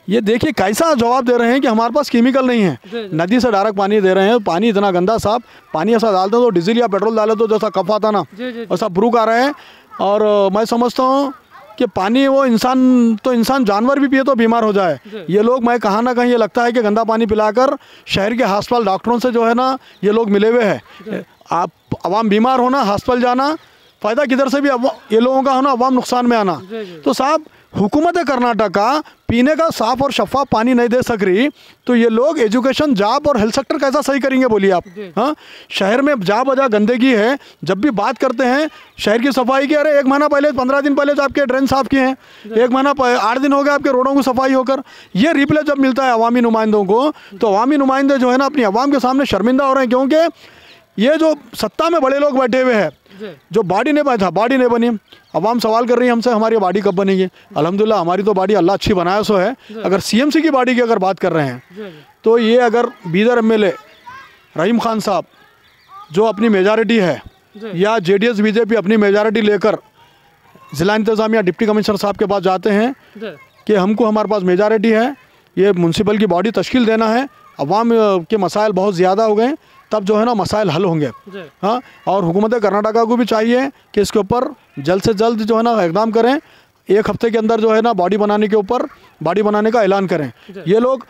ये देखिए कैसा जवाब दे रहे हैं कि हमारे पास केमिकल नहीं है, नदी से डायरेक्ट पानी दे रहे हैं। पानी इतना गंदा साहब, पानी ऐसा डालते तो डीजल या पेट्रोल डाले तो जैसा कफ आता ना वैसा ब्रूक आ रहा है। और मैं समझता हूँ कि पानी वो इंसान जानवर भी पिए तो बीमार हो जाए। ये लोग, मैं कहाँ ना कहीं ये लगता है कि गंदा पानी पिलाकर शहर के अस्पताल डॉक्टरों से जो है ना ये लोग मिले हुए हैं। आप अवाम बीमार होना, अस्पताल जाना, फ़ायदा किधर से भी ये लोगों का होना, अवाम नुकसान में आना। तो साहब हुकूमत कर्नाटका पीने का साफ़ और शफाफ पानी नहीं दे सक रही तो ये लोग एजुकेशन, जॉब और हेल्थ सेक्टर कैसा सही करेंगे बोलिए आप? हाँ, शहर में जा बजा गंदगी है। जब भी बात करते हैं शहर की सफाई की, अरे 1 महीना पहले, 15 दिन पहले तो आपके ड्रेन साफ़ किए हैं, 1 महीना 8 दिन हो गए आपके रोडों को सफाई होकर। ये रिप्ले जब मिलता है अवामी नुमाइंदों को तो अवामी नुमाइंदे जो है ना अपनी अवाम के सामने शर्मिंदा हो रहे हैं, क्योंकि ये जो सत्ता में बड़े लोग बैठे हुए हैं, जो बॉडी नहीं बना था, बॉडी नहीं बनी। अवाम सवाल कर रही है हमसे हमारी बॉडी कब बनेगी? अल्हम्दुलिल्लाह हमारी तो बॉडी अल्लाह अच्छी बनाया सो है। अगर सीएमसी की बॉडी की अगर बात कर रहे हैं तो ये अगर बीदर एमएलए रहीम खान साहब जो अपनी मेजॉरिटी है या जेडीएस बीजेपी अपनी मेजॉरिटी लेकर ज़िला इंतज़ामिया डिप्टी कमिश्नर साहब के पास जाते हैं कि हमको हमारे पास मेजॉरिटी है, ये म्यूनसिपल की बॉडी तश्कील देना है, अवाम के मसाइल बहुत ज़्यादा हो गए, तब जो है ना मसाइल हल होंगे। हाँ, और हुकूमत कर्नाटका को भी चाहिए कि इसके ऊपर जल्द से जल्द जो है ना इक़दाम करें। 1 हफ्ते के अंदर जो है ना बॉडी बनाने के ऊपर बॉडी बनाने का ऐलान करें। ये लोग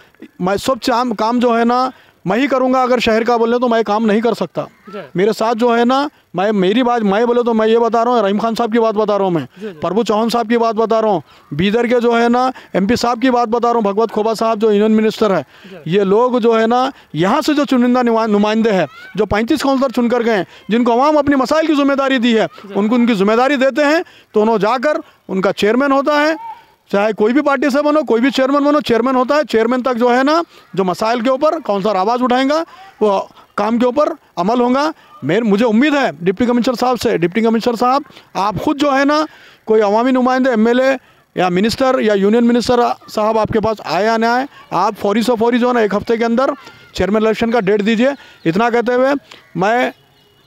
सब काम जो है ना मैं ही करूँगा, अगर शहर का बोले तो मैं काम नहीं कर सकता। मेरे साथ जो है ना, मेरी बात मैं बोले तो मैं ये बता रहा हूँ, रहीम खान साहब की बात बता रहा हूँ, मैं प्रभु चौहान साहब की बात बता रहा हूँ, बीदर के जो है ना MP साहब की बात बता रहा हूँ, भगवत खोबा साहब जो यूनियन मिनिस्टर है, ये लोग जो है ना यहाँ से जो चुनिंदा नुमाइंदे हैं, जो 35 काउंसलर चुनकर गए, जिनको अवाम अपनी मसाइल की जिम्मेदारी दी है, उनको उनकी जिम्मेदारी देते हैं तो उन्होंने जाकर उनका चेयरमैन होता है, चाहे कोई भी पार्टी से बनो, कोई भी चेयरमैन बनो, चेयरमैन होता है। चेयरमैन तक जो है ना, जो मसाइल के ऊपर काउंसलर आवाज़ उठाएंगा, वो काम के ऊपर अमल होगा। मुझे उम्मीद है डिप्टी कमिश्नर साहब से, डिप्टी कमिश्नर साहब आप खुद जो है ना, कोई अवामी नुमाइंदे MLA या मिनिस्टर या यूनियन मिनिस्टर साहब आपके पास आए या ना आए, आप फौरी से फौरी जो है ना 1 हफ्ते के अंदर चेयरमैन इलेक्शन का डेट दीजिए। इतना कहते हुए मैं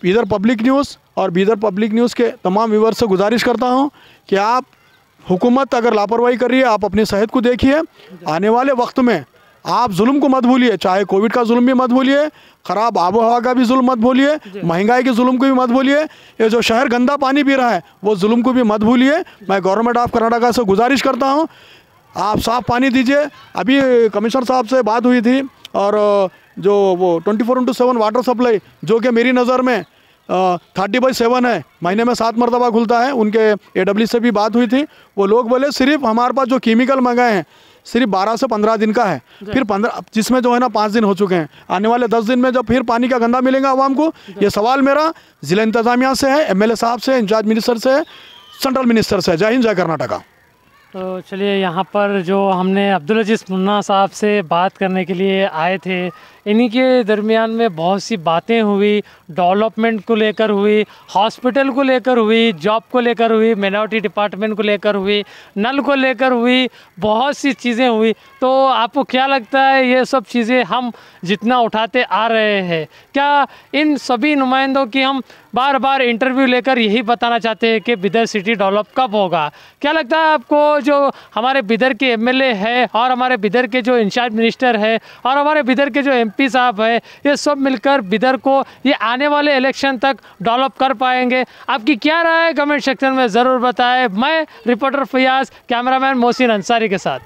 बीदर पब्लिक न्यूज़ और बीदर पब्लिक न्यूज़ के तमाम व्यूअर्स से गुजारिश करता हूँ कि आप, हुकूमत अगर लापरवाही कर रही है, आप अपनी सेहत को देखिए। आने वाले वक्त में आप जुल्म को मत भूलिए, चाहे कोविड का जुल्म भी मत भूलिए, ख़राब आबो हवा का भी जुल्म मत भूलिए, महंगाई के जुल्म को भी मत भूलिए, ये जो शहर गंदा पानी पी रहा है वो जुल्म को भी मत भूलिए। मैं गवर्नमेंट ऑफ कर्नाटका से गुजारिश करता हूँ, आप साफ़ पानी दीजिए। अभी कमिश्नर साहब से बात हुई थी, और जो वो 24/7 वाटर सप्लाई, जो कि मेरी नज़र में 30/7 है, महीने में 7 मरतबा खुलता है, उनके AW से भी बात हुई थी। वो लोग बोले सिर्फ हमारे पास जो केमिकल मंगाए हैं सिर्फ 12 से 15 दिन का है, फिर 15, जिसमें जो है ना 5 दिन हो चुके हैं। आने वाले 10 दिन में जब फिर पानी का गंदा मिलेगा आवाम को, ये सवाल मेरा ज़िला इंतज़ामिया से है, MLA साहब से, इंचार्ज मिनिस्टर से, सेंट्रल मिनिस्टर से। जय हिंद, जय कर्नाटका। तो चलिए, यहाँ पर जो हमने अब्दुल अजीज़ मुन्ना साहब से बात करने के लिए आए थे, इन्हीं के दरमियान में बहुत सी बातें हुई, डेवलपमेंट को लेकर हुई, हॉस्पिटल को लेकर हुई, जॉब को लेकर हुई, मिनॉरिटी डिपार्टमेंट को लेकर हुई, नल को लेकर हुई, बहुत सी चीज़ें हुई। तो आपको क्या लगता है, ये सब चीज़ें हम जितना उठाते आ रहे हैं, क्या इन सभी नुमाइंदों की हम बार बार इंटरव्यू लेकर यही बताना चाहते हैं कि बिदर सिटी डेवलप कब होगा? क्या लगता है आपको, जो हमारे बिदर के MLA है और हमारे बिदर के जो इंचार्ज मिनिस्टर है और हमारे बिदर के जो MP साहब है, ये सब मिलकर बिदर को ये आने वाले इलेक्शन तक डेवलप कर पाएंगे? आपकी क्या राय है, कमेंट सेक्शन में ज़रूर बताएं। मैं रिपोर्टर फयाज, कैमरामैन मोहसिन अंसारी के साथ।